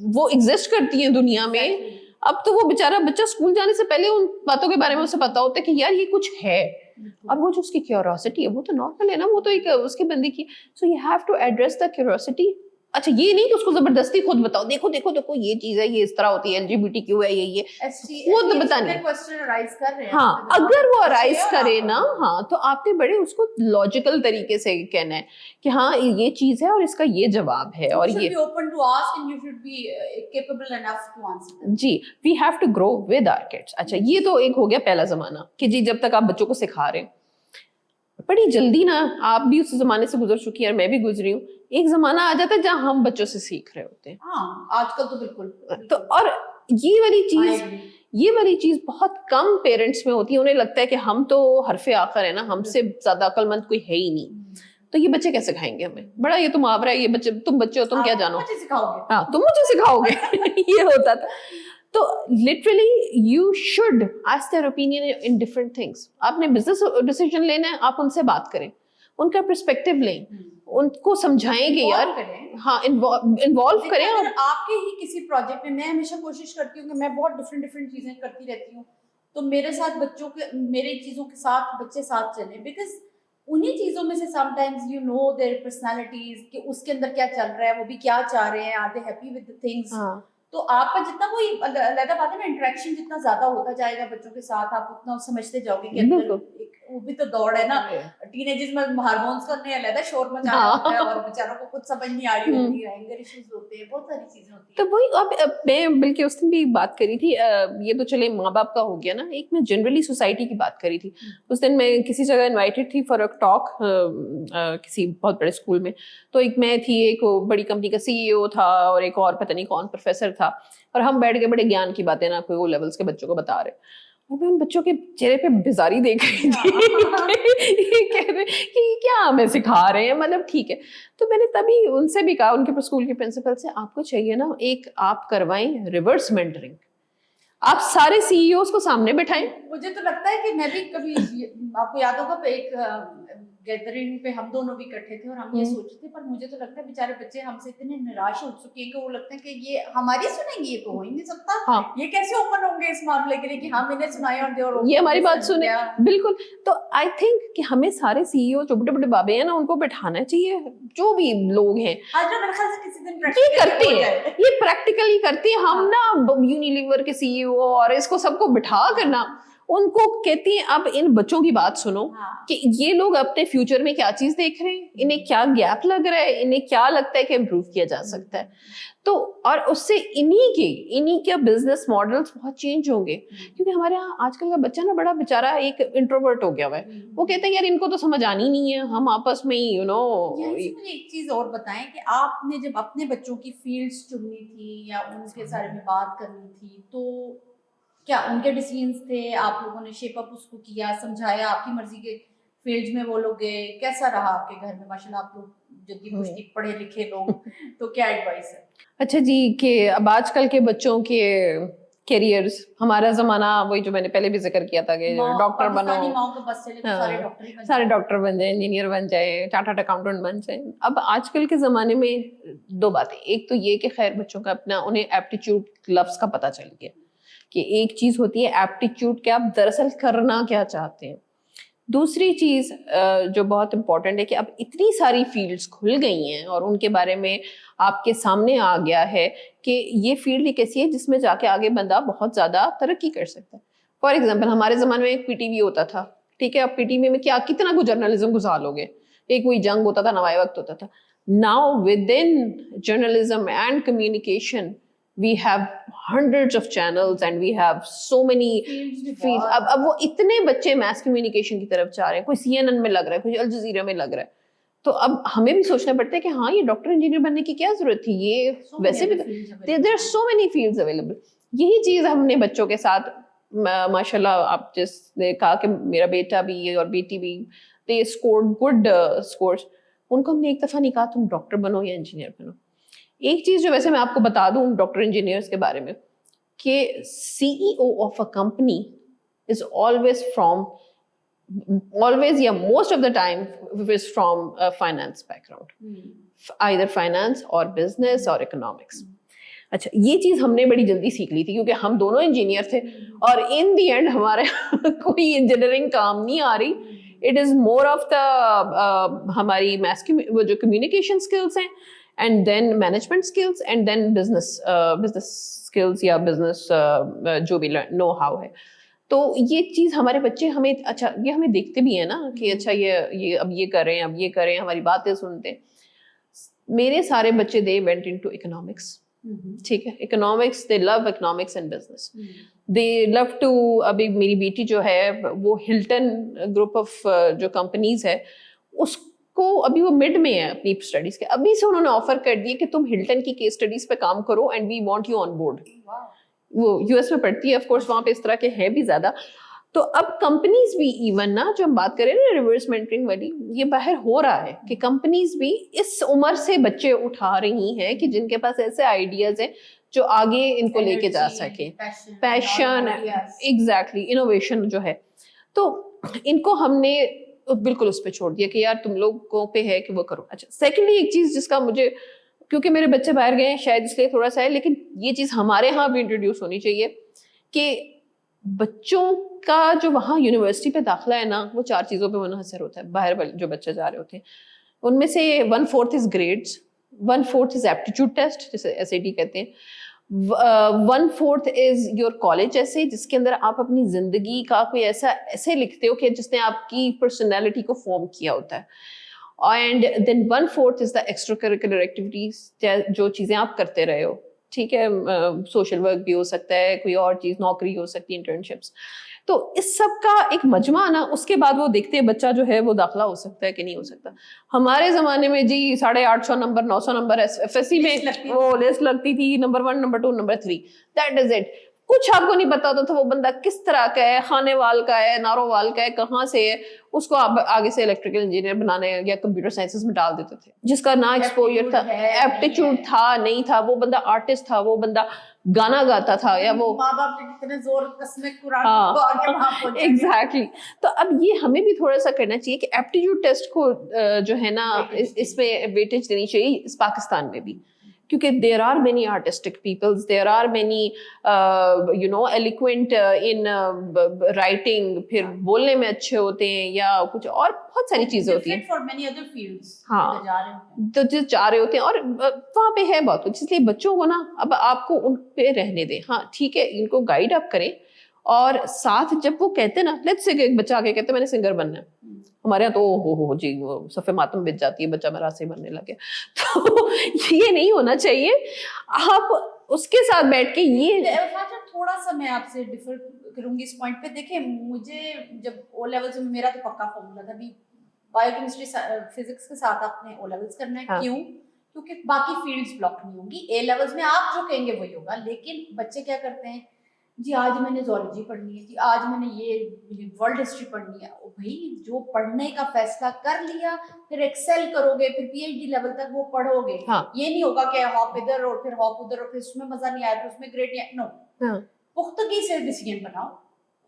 वो एग्जिस्ट करती हैं दुनिया में, अब तो वो बेचारा बच्चा स्कूल जाने से पहले उन बातों के बारे में उसे पता होता है कि यार ये कुछ है। अब वो जो उसकी क्यूरियोसिटी है वो तो नॉर्मल है ना, वो तो एक उसके बंदे की। So you have to address the curiosity. अच्छा, ये नहीं कि उसको जबरदस्ती खुद बताओ, देखो देखो देखो ये चीज है, ये इस तरह होती है, LGBTQ है, ये खुद बताने। हाँ, अगर वो अराइज करे ना, हाँ, तो आपने बड़े उसको लॉजिकल तरीके से कहना है कि हाँ ये चीज है और इसका ये जवाब है और ये open to ask and you should be capable enough to answer. जी, we have to grow with our kids. अच्छा, ये तो एक हो गया पहला जमाना कि जी जब तक आप बच्चों को सिखा रहे हैं। बड़ी जल्दी ना, आप भी उस जमाने से गुजर चुकी हैं और मैं भी गुजरी हूँ, एक जमाना आ जाता है जहाँ हम बच्चों से सीख रहे होते हैं। हाँ, आजकल तो बिल्कुल। तो और ये वाली चीज बहुत कम पेरेंट्स में होती है। उन्हें लगता है कि हम तो हरफे आखिर है ना, हमसे ज्यादा अक्लमंद कोई है ही नहीं, तो ये बच्चे कैसे खाएंगे हमें। बड़ा ये तो मुहावरा है, ये बच्चे तुम बच्चे हो तुम क्या जानो, हाँ तुम मुझे सिखाओगे। ये होता था। तो literally you should ask their opinion in different things. आपने बिजनेस डिसीजन लेना है, आप उनसे बात करें, उनका पर्सपेक्टिव लें, उनको समझाएंगे यार, हाँ इन्वॉल्व करें। और आपके ही किसी प्रोजेक्ट में मैं हमेशा कोशिश करती हूँ कि मैं बहुत डिफरेंट चीजें करती रहती हूँ, तो मेरे साथ बच्चों के, मेरे चीजों के साथ बच्चे साथ चलें, बिकॉज उन्हीं चीजों में से sometimes you know their personalities कि उसके अंदर क्या चल रहा है, वो भी क्या चाह रहे हैं, are they happy with the things. تو آپ کا جتنا کوئی علیحدہ بات ہے نا انٹریکشن جتنا زیادہ ہوتا جائے گا بچوں کے ساتھ آپ اتنا سمجھتے جاؤ گے کہ اندر وہ بھی تو دوڑ ہے نا ٹین ایجز میں ہارمونس کا نیا علیحدہ شور مچانا ہوتا ہے اور بیچاروں کو خود سمجھ نہیں آ رہی ہوتی ہے اینگر ایشوز ہوتے ہیں بہت ساری چیزیں ہوتی ہیں. تو وہی اب میں بلکہ اس دن بھی بات کری تھی یہ تو چلے ماں باپ کا ہو گیا نا ایک میں جنرلی سوسائٹی کی بات کری تھی. اس دن میں کسی جگہ انوائٹیڈ تھی فار اے ٹاک کسی بہت بڑے اسکول میں. تو ایک میں تھی ایک بڑی کمپنی کا CEO تھا اور ایک اور پتہ نہیں کون پروفیسر تھا اور ہم بیٹھ کے بڑے گیان کی باتیں نا کوئی وہ لیولس کے بچوں کو بتا رہے اور میں ان بچوں کے چہرے پہ بیزاری دیکھ رہی تھی کہہ رہے کہ کیا ہمیں سکھا رہے ہیں مطلب ٹھیک ہے. تو میں نے تبھی ان سے بھی کہا ان کے اسکول کے پرنسپل سے آپ کو چاہیے نا ایک آپ کروائیں ریورس مینٹرنگ آپ سارے CEOs کو سامنے بٹھائیں. مجھے تو لگتا ہے کہ میں بھی کبھی آپ کو یاد ہوگا ایک گیدرنگ پہ ہم دونوں بھی اکٹھے تھے اور ہم یہ سوچتے تھے پر مجھے تو لگتا ہے بیچارے بچے ہم سے اتنے نراش ہو چکے ہیں کہ وہ لگتا ہے کہ یہ ہماری سنیں گے یہ تو ہو ہی نہیں سکتا یہ کیسے اوپن ہوں گے اس معاملے کے لیے کہ ہم انہیں سنائیں اور یہ ہماری بات سنیں. بالکل. تو آئی تھنک کہ ہمیں سارے CEO جو بڑے بڑے بابے ہیں نا ان کو بٹھانا چاہیے جو بھی لوگ ہیں یہ کرتے ہیں یہ پریکٹیکلی کرتے ہیں. ہم نا یونیلیور کے CEO اور اس کو سب کو بٹھا کرنا ان کو کہتی ہیں اب ان بچوں کی بات سنو کہ یہ لوگ اپنے فیوچر میں کیا چیز دیکھ رہے ہیں انہیں کیا گیپ لگ رہا ہے انہیں کیا لگتا ہے کہ امپروو کیا جا سکتا ہے. تو اور اس سے انہی کے بزنس ماڈلز بہت چینج ہوں گے کیونکہ ہمارے یہاں آج کل کا بچہ نا بڑا بیچارہ ایک انٹروورٹ ہو گیا ہوا ہے. وہ کہتے ہیں یار ان کو تو سمجھ آنی نہیں ہے ہم آپس میں ہی مجھے ایک چیز اور بتائیں کہ آپ نے جب اپنے بچوں کی فیلڈز چننی تھی یا ان کے بارے میں بات کرنی تھی تو کیا ان کے ڈیسیژنز تھے آپ لوگوں نے شیپ اپ اس کو کیا سمجھایا آپ کی مرضی کے فیلڈ میں وہ لوگ گئے کیسا رہا آپ کے گھر میں ماشاءاللہ آپ لوگ جدید پشتی پڑھے لکھے لوگ تو کیا ایڈوائس ہے؟ اچھا جی کہ اب آج کل کے بچوں کے کیریئرز ہمارا زمانہ وہی جو میں نے پہلے بھی ذکر کیا تھا کہ ڈاکٹر بنو سارے ڈاکٹر بن جائیں انجینئر بن جائیں چارٹرڈ اکاؤنٹنٹ بن جائیں. اب آج کل کے زمانے میں دو باتیں ایک تو یہ کہ خیر بچوں کا اپنا انہیں ایپٹیچیوڈ لفظ کا پتہ چل گیا کہ ایک چیز ہوتی ہے ایپٹیچیوڈ کہ آپ دراصل کرنا کیا چاہتے ہیں. دوسری چیز جو بہت امپورٹنٹ ہے کہ اب اتنی ساری فیلڈز کھل گئی ہیں اور ان کے بارے میں آپ کے سامنے آ گیا ہے کہ یہ فیلڈ ایک ایسی ہے جس میں جا کے آگے بندہ بہت زیادہ ترقی کر سکتا ہے. فار ایگزامپل ہمارے زمانے میں ایک PTV ہوتا تھا ٹھیک ہے. اب PTV میں کیا کتنا کو جرنلزم گزار لو گے ایک وہی جنگ ہوتا تھا نوائے وقت ہوتا تھا. Now with in journalism and communication we have hundreds of channels and we have so many fields. اب وہ اتنے بچے میس کمیونیکیشن کی طرف جا رہے ہیں کوئی CNN میں لگ رہا ہے کوئی الجزیرہ میں لگ رہا ہے. تو اب ہمیں بھی سوچنا پڑتا ہے کہ ہاں یہ ڈاکٹر انجینئر بننے کی کیا ضرورت تھی یہ ویسے بھی there are so many fields available. یہی چیز ہم نے بچوں کے ساتھ ماشاء اللہ آپ جس نے کہا کہ میرا بیٹا بھی اور بیٹی بھی they scored good scores ان کو ہم نے ایک دفعہ نہیں کہا تم ڈاکٹر بنو یا انجینئر بنو. ایک چیز جو ویسے میں آپ کو بتا دوں ڈاکٹر انجینئرس کے بارے میں کہ CEO of a company is always یا most of the time is from finance background either finance اور بزنس اور اکنامکس. اچھا یہ چیز ہم نے بڑی جلدی سیکھ لی تھی کیونکہ ہم دونوں انجینئر تھے اور ان دی اینڈ ہمارے کوئی انجینئرنگ کام نہیں آ رہی. It is more of the ہماری وہ جو کمیونیکیشن اسکلس ہیں and then management skills and then business skills یا business جو بھی know how ہے. تو یہ چیز ہمارے بچے ہمیں اچھا یہ ہمیں دیکھتے بھی ہیں نا کہ اچھا یہ اب یہ کریں اب یہ کریں ہماری باتیں سنتے. میرے سارے بچے they went into economics ٹھیک ہے. economics they love economics and business they love to. ابھی میری بیٹی جو ہے وہ ہلٹن گروپ آف جو کمپنیز ہے اس کو ابھی وہ مڈ میں ہے اپنی اسٹڈیز کے ابھی سے انہوں نے آفر کر دیا کہ تم ہلٹن کی کیس اسٹڈیز پہ کام کرو and we want you on board. وہ US میں پڑھتی ہے آف کورس وہاں پہ اس طرح کے ہیں بھی زیادہ. تو اب کمپنیز بھی ایون نا جو ہم بات کریں نا ریورس مینٹرنگ والی یہ باہر ہو رہا ہے کہ کمپنیز بھی اس عمر سے بچے اٹھا رہی ہیں کہ جن کے پاس ایسے آئیڈیاز ہیں جو آگے ان کو لے کے جا سکے پیشن ایگزیکٹلی انوویشن جو ہے. تو ان کو ہم نے بالکل اس پہ چھوڑ دیا کہ یار تم لوگوں پہ ہے کہ وہ کرو. اچھا سیکنڈلی ایک چیز جس کا مجھے کیونکہ میرے بچے باہر گئے ہیں شاید اس لیے تھوڑا سا ہے لیکن یہ چیز ہمارے ہاں بھی انٹروڈیوس ہونی چاہیے کہ بچوں کا جو وہاں یونیورسٹی پہ داخلہ ہے نا وہ 4 چیزوں پہ منحصر ہوتا ہے. باہر جو بچے جا رہے ہوتے ہیں ان میں سے 1/4 از گریڈس 1/4 از ایپٹیچیوڈ ٹیسٹ جسے SAT کہتے ہیں 1/4 از योर कॉलेज ऐसे जिसके अंदर आप अपनी जिंदगी का कोई ऐसा ऐसे लिखते हो कि जिसने आपकी पर्सनैलिटी को फॉर्म किया होता है, and then 1/4 is the extra curricular activities, जो चीज़ें आप करते रहे हो, ठीक है, सोशल वर्क भी हो सकता है, कोई और चीज़, नौकरी हो सकती है, इंटर्नशिप्स। तो इस सब का एक मजमा ना, उसके बाद वो देखते हैं बच्चा जो है वो दाखिला हो सकता है कि नहीं हो सकता। हमारे ज़माने में जी 850 नंबर, 900 नंबर एफएससी में वो लिस्ट लगती थी, number 1, number 2, number 3, that is it. कुछ आपको नहीं पता होता था वो बंदा किस तरह का है, खानेवाल का है, नारोवाल का है, कहाँ से है, उसको आप आगे से इलेक्ट्रिकल इंजीनियर बनाने या कंप्यूटर साइंसेस में डाल देते थे, जिसका ना एक्सपोजर था, एप्टीट्यूड था, नहीं था, वो बंदा आर्टिस्ट था, वो बंदा गाना गाता था, या वो माँ बाप ने कितने जोर कसमें कुरान को आगे वहां पहुंचे। एग्जैक्टली। तो अब ये हमें भी थोड़ा सा करना चाहिए कि एप्टीट्यूड टेस्ट को जो है ना इसमें वेटेज देनी चाहिए, इस पाकिस्तान में भी, क्योंकि there are many artistic peoples, there are many you know eloquent in writing, फिर बोलने में अच्छे होते हैं, या कुछ और बहुत सारी चीजें होती हैं, फॉर मेनी अदर फील्ड्स, हाँ, तो जो जा रहे होते हैं, और वहाँ पे है बहुत कुछ, इसलिए बच्चों को ना अब आपको उन पे रहने दें। हाँ ठीक है, इनको गाइड आप करें, और साथ जब वो कहते हैं ना, लेट्स से एक बच्चा आके कहते हैं मैंने सिंगर बनना है, हमारे यहाँ तो हो जी वो सफ़े मातम बिछ जाती है, बच्चा मेरा से बनने लगे। तो ये नहीं होना चाहिए। आप उसके साथ बैठ के ये थोड़ा सा मैं आपसे डिफर करूंगी इस पॉइंट पे। देखिए मुझे जब ओ लेवल्स में, मेरा तो पक्का फॉर्मूला था भी बायोकेमिस्ट्री फिजिक्स के साथ आपने ओ लेवल्स करना है। हाँ। क्यों? क्योंकि बाकी फील्ड्स ब्लॉक नहीं होंगी, ए लेवल्स में आप जो कहेंगे वही होगा। लेकिन बच्चे क्या करते हैं, जी आज मैंने ज़ूलॉजी पढ़नी है, जी आज मैंने ये वर्ल्ड हिस्ट्री पढ़नी है। ओ भाई, जो पढ़ने का फैसला कर लिया, फिर एक्सेल करोगे, फिर पीएचडी लेवल तक वो पढ़ोगे। हाँ। ये नहीं होगा कि हॉप इधर और फिर हॉप उधर और फिर उसमें मजा नहीं आया, फिर उसमें ग्रेड नहीं आया। नो, हाँ। पुख्तगी से डिसीजन बनाओ,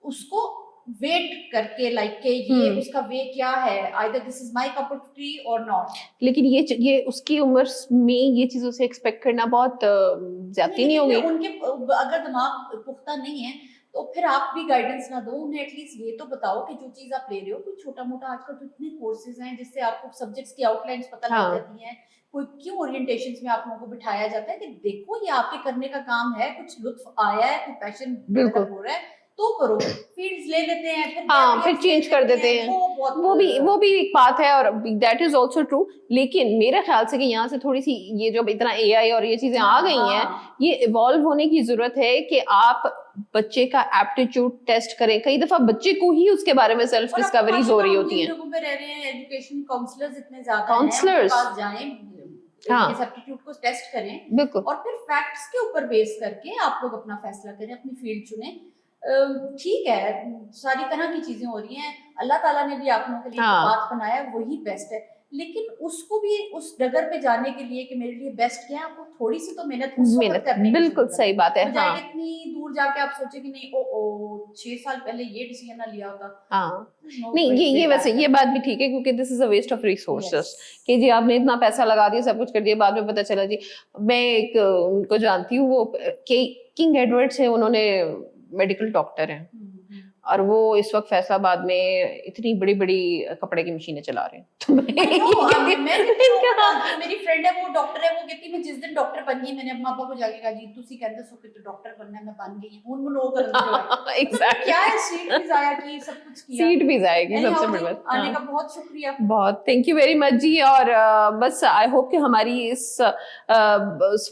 उसको वेट करके, लाइक के ये उसका वे क्या है, either this is my cup of T और नॉट। लेकिन ये उसकी उम्र में ये चीजों से एक्सपेक्ट करना बहुत ज्यादती नहीं होगी। उनके अगर दिमाग पुख्ता नहीं है तो फिर आप भी गाइडेंस ना दो उन्हें, एटलीस्ट ये तो बताओ कि जो चीज आप ले रहे हो, कोई छोटा मोटा, आजकल तो इतने कोर्सेज हैं जिससे आपको सब्जेक्ट्स की आउटलाइंस पता लग जाती हैं। कोई क्यों ओरिएंटेशंस में आप लोगों को बिठाया जाता है कि देखो ये आपके करने का काम है, कुछ लुत्फ आया है, कोई पैशन डेवलप हो रहा है तो करो। फील्ड्स ले लेते हैं, फिर हाँ, फिर चेंज कर देते हैं, वो भी एक बात है, और दैट इज ऑल्सो ट्रू। लेकिन मेरे ख्याल से कि यहाँ से थोड़ी सी ये जो इतना एआई और ये चीजें आ गई हैं, ये इवॉल्व होने की जरूरत है कि आप बच्चे का एप्टीट्यूड टेस्ट करें। कई दफा बच्चे को ही उसके बारे में सेल्फ डिस्कवरीज हो रही होती हैं। लोगों पे रह रहे हैं, एजुकेशन काउंसलर्स इतने ज्यादा हैं, काउंसलर्स पास जाएं, हाँ, इस एप्टीट्यूड को टेस्ट करें, बिल्कुल, और फिर फैक्ट्स के ऊपर बेस करके आप लोग अपना फैसला करें, अपनी फील्ड चुनें। ठीक है, सारी तरह की चीजें हो रही हैं, अल्लाह ताला ने भी आप लोगों के लिए बात बनाया, वही बेस्ट है। लेकिन उसको भी उस डगर पे जाने के लिए कि मेरे लिए बेस्ट क्या है, आपको थोड़ी सी तो मेहनत करनी, बिल्कुल सही बात है। हाँ। इतनी दूर जाके आप सोचे कि नहीं, ओ 6 साल पहले ये डिसीजन ना लिया होता। हाँ, नहीं ये वैसे ये बात भी ठीक है, क्योंकि this is a waste of resources कि जी आपने इतना पैसा लगा दिया, सब कुछ कर दिया, बाद में पता चला जी। मैं एक उनको जानती हूँ, वो किंग एडवर्ड्स है, उन्होंने मेडिकल डॉक्टर हैं, और वो इस वक्त फैसलाबाद में इतनी बड़ी बड़ी कपड़े की मशीनें चला रहे हैं। तो मेरी फ्रेंड है, वो डॉक्टर है, वो कहती मैं जिस दिन डॉक्टर बन गई, मैंने अम्मा पापा को जाके कहा जी तुसी कहंदे सो कि तो डॉक्टर बनना है, मैं बन गई हूं, उन नो कर एग्जैक्टली क्या है, सीट भी जाया की, सब कुछ किया, सीट भी जाएगी, सबसे बड़ी बात। आने का बहुत शुक्रिया, बहुत थैंक यू वेरी मच जी। और बस आई होप कि हमारी इस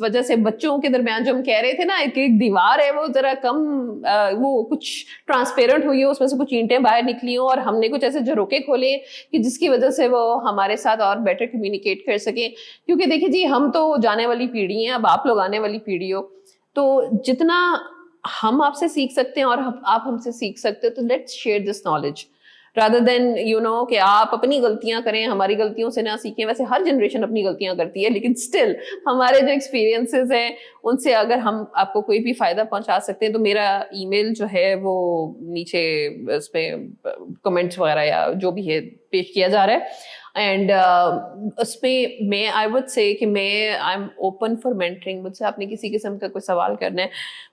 वजह से बच्चों के दरमियान जो हम कह रहे थे ना, एक दीवार है वो जरा कम, वो कुछ ट्रांसपेरेंट हुई हो, उसमें से कुछ ईंटें बाहर निकली हो, और हमने कुछ ऐसे झरोके खोले कि जिसकी वजह से वो हमारे साथ और बेटर कम्युनिकेट कर सके। क्योंकि देखिए जी, हम तो जाने वाली पीढ़ी हैं, अब आप लोग आने वाली पीढ़ी हो, तो जितना हम आपसे सीख सकते हैं और आप हमसे सीख सकते हो, तो let's share this knowledge rather than you know कि आप अपनी गलतियां करें, हमारी गलतियों से ना सीखें। वैसे हर जनरेशन अपनी गलतियां करती है, लेकिन स्टिल हमारे जो एक्सपीरियंसेस हैं उनसे अगर हम आपको कोई भी फायदा पहुंचा सकते हैं, तो मेरा ईमेल जो है वो नीचे इसमें कमेंट्स वगैरह या जो भी है पेश किया जा रहा है। एंड उसमें मैं आई वुड से कि मैं I am open for mentoring. मुझसे आपने किसी किस्म का कोई सवाल करना है,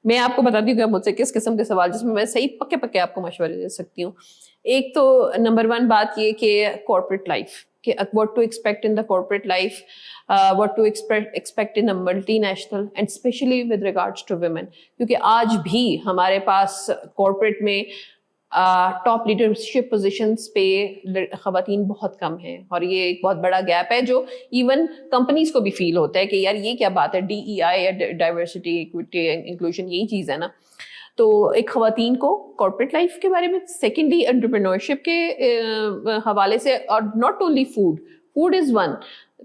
मैं आपको बताती हूँ कि मुझसे किस किस्म के सवाल, जिसमें मैं सही पक्के आपको मशवरे दे सकती हूँ। एक तो नंबर 1 बात ये कि कॉर्पोरेट लाइफ, کہ what to expect in the corporate life, what to expect in a multinational, and especially with regards to women. کیونکہ آج بھی ہمارے پاس corporate میں ٹاپ لیڈرشپ پوزیشنز پہ خواتین بہت کم ہیں, اور یہ ایک بہت بڑا گیپ ہے جو ایون کمپنیز کو بھی فیل ہوتا ہے کہ یار یہ کیا بات ہے, DEI یا ڈائیورسٹی ایکویٹی انکلوژن یہی چیز ہے نا. تو ایک خواتین کو کارپوریٹ لائف کے بارے میں, سیکنڈلی انٹرپرینورشپ کے حوالے سے, اور not only food is one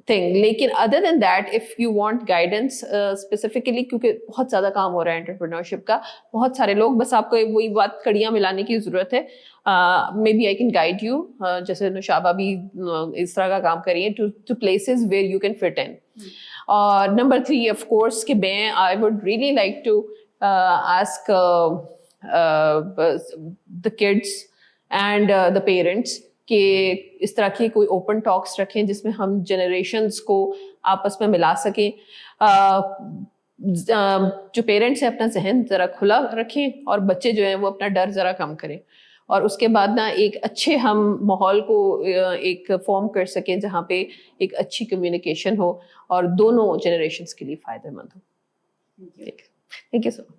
thing, لیکن other than that if you want guidance specifically, کیونکہ بہت زیادہ کام ہو رہا ہے انٹرپرینورشپ کا, بہت سارے لوگ, بس آپ کو وہی بات کڑیاں ملانے کی ضرورت ہے. Maybe I can guide you, جیسے نوشابہ بھی اس طرح کا کام کریے, to places where you can fit in. اور نمبر 3 آف کورس کہ میں I would really like to ask the kids and the parents کہ اس طرح کی کوئی اوپن ٹاکس رکھیں جس میں ہم جنریشنز کو آپس میں ملا سکیں. جو پیرنٹس ہیں اپنا ذہن ذرا کھلا رکھیں, اور بچے جو ہیں وہ اپنا ڈر ذرا کم کریں, اور اس کے بعد نا ایک اچھے ہم ماحول کو ایک فارم کر سکیں جہاں پہ ایک اچھی کمیونیکیشن ہو اور دونوں جنریشنز کے لیے فائدہ مند ہو. Thank you so much.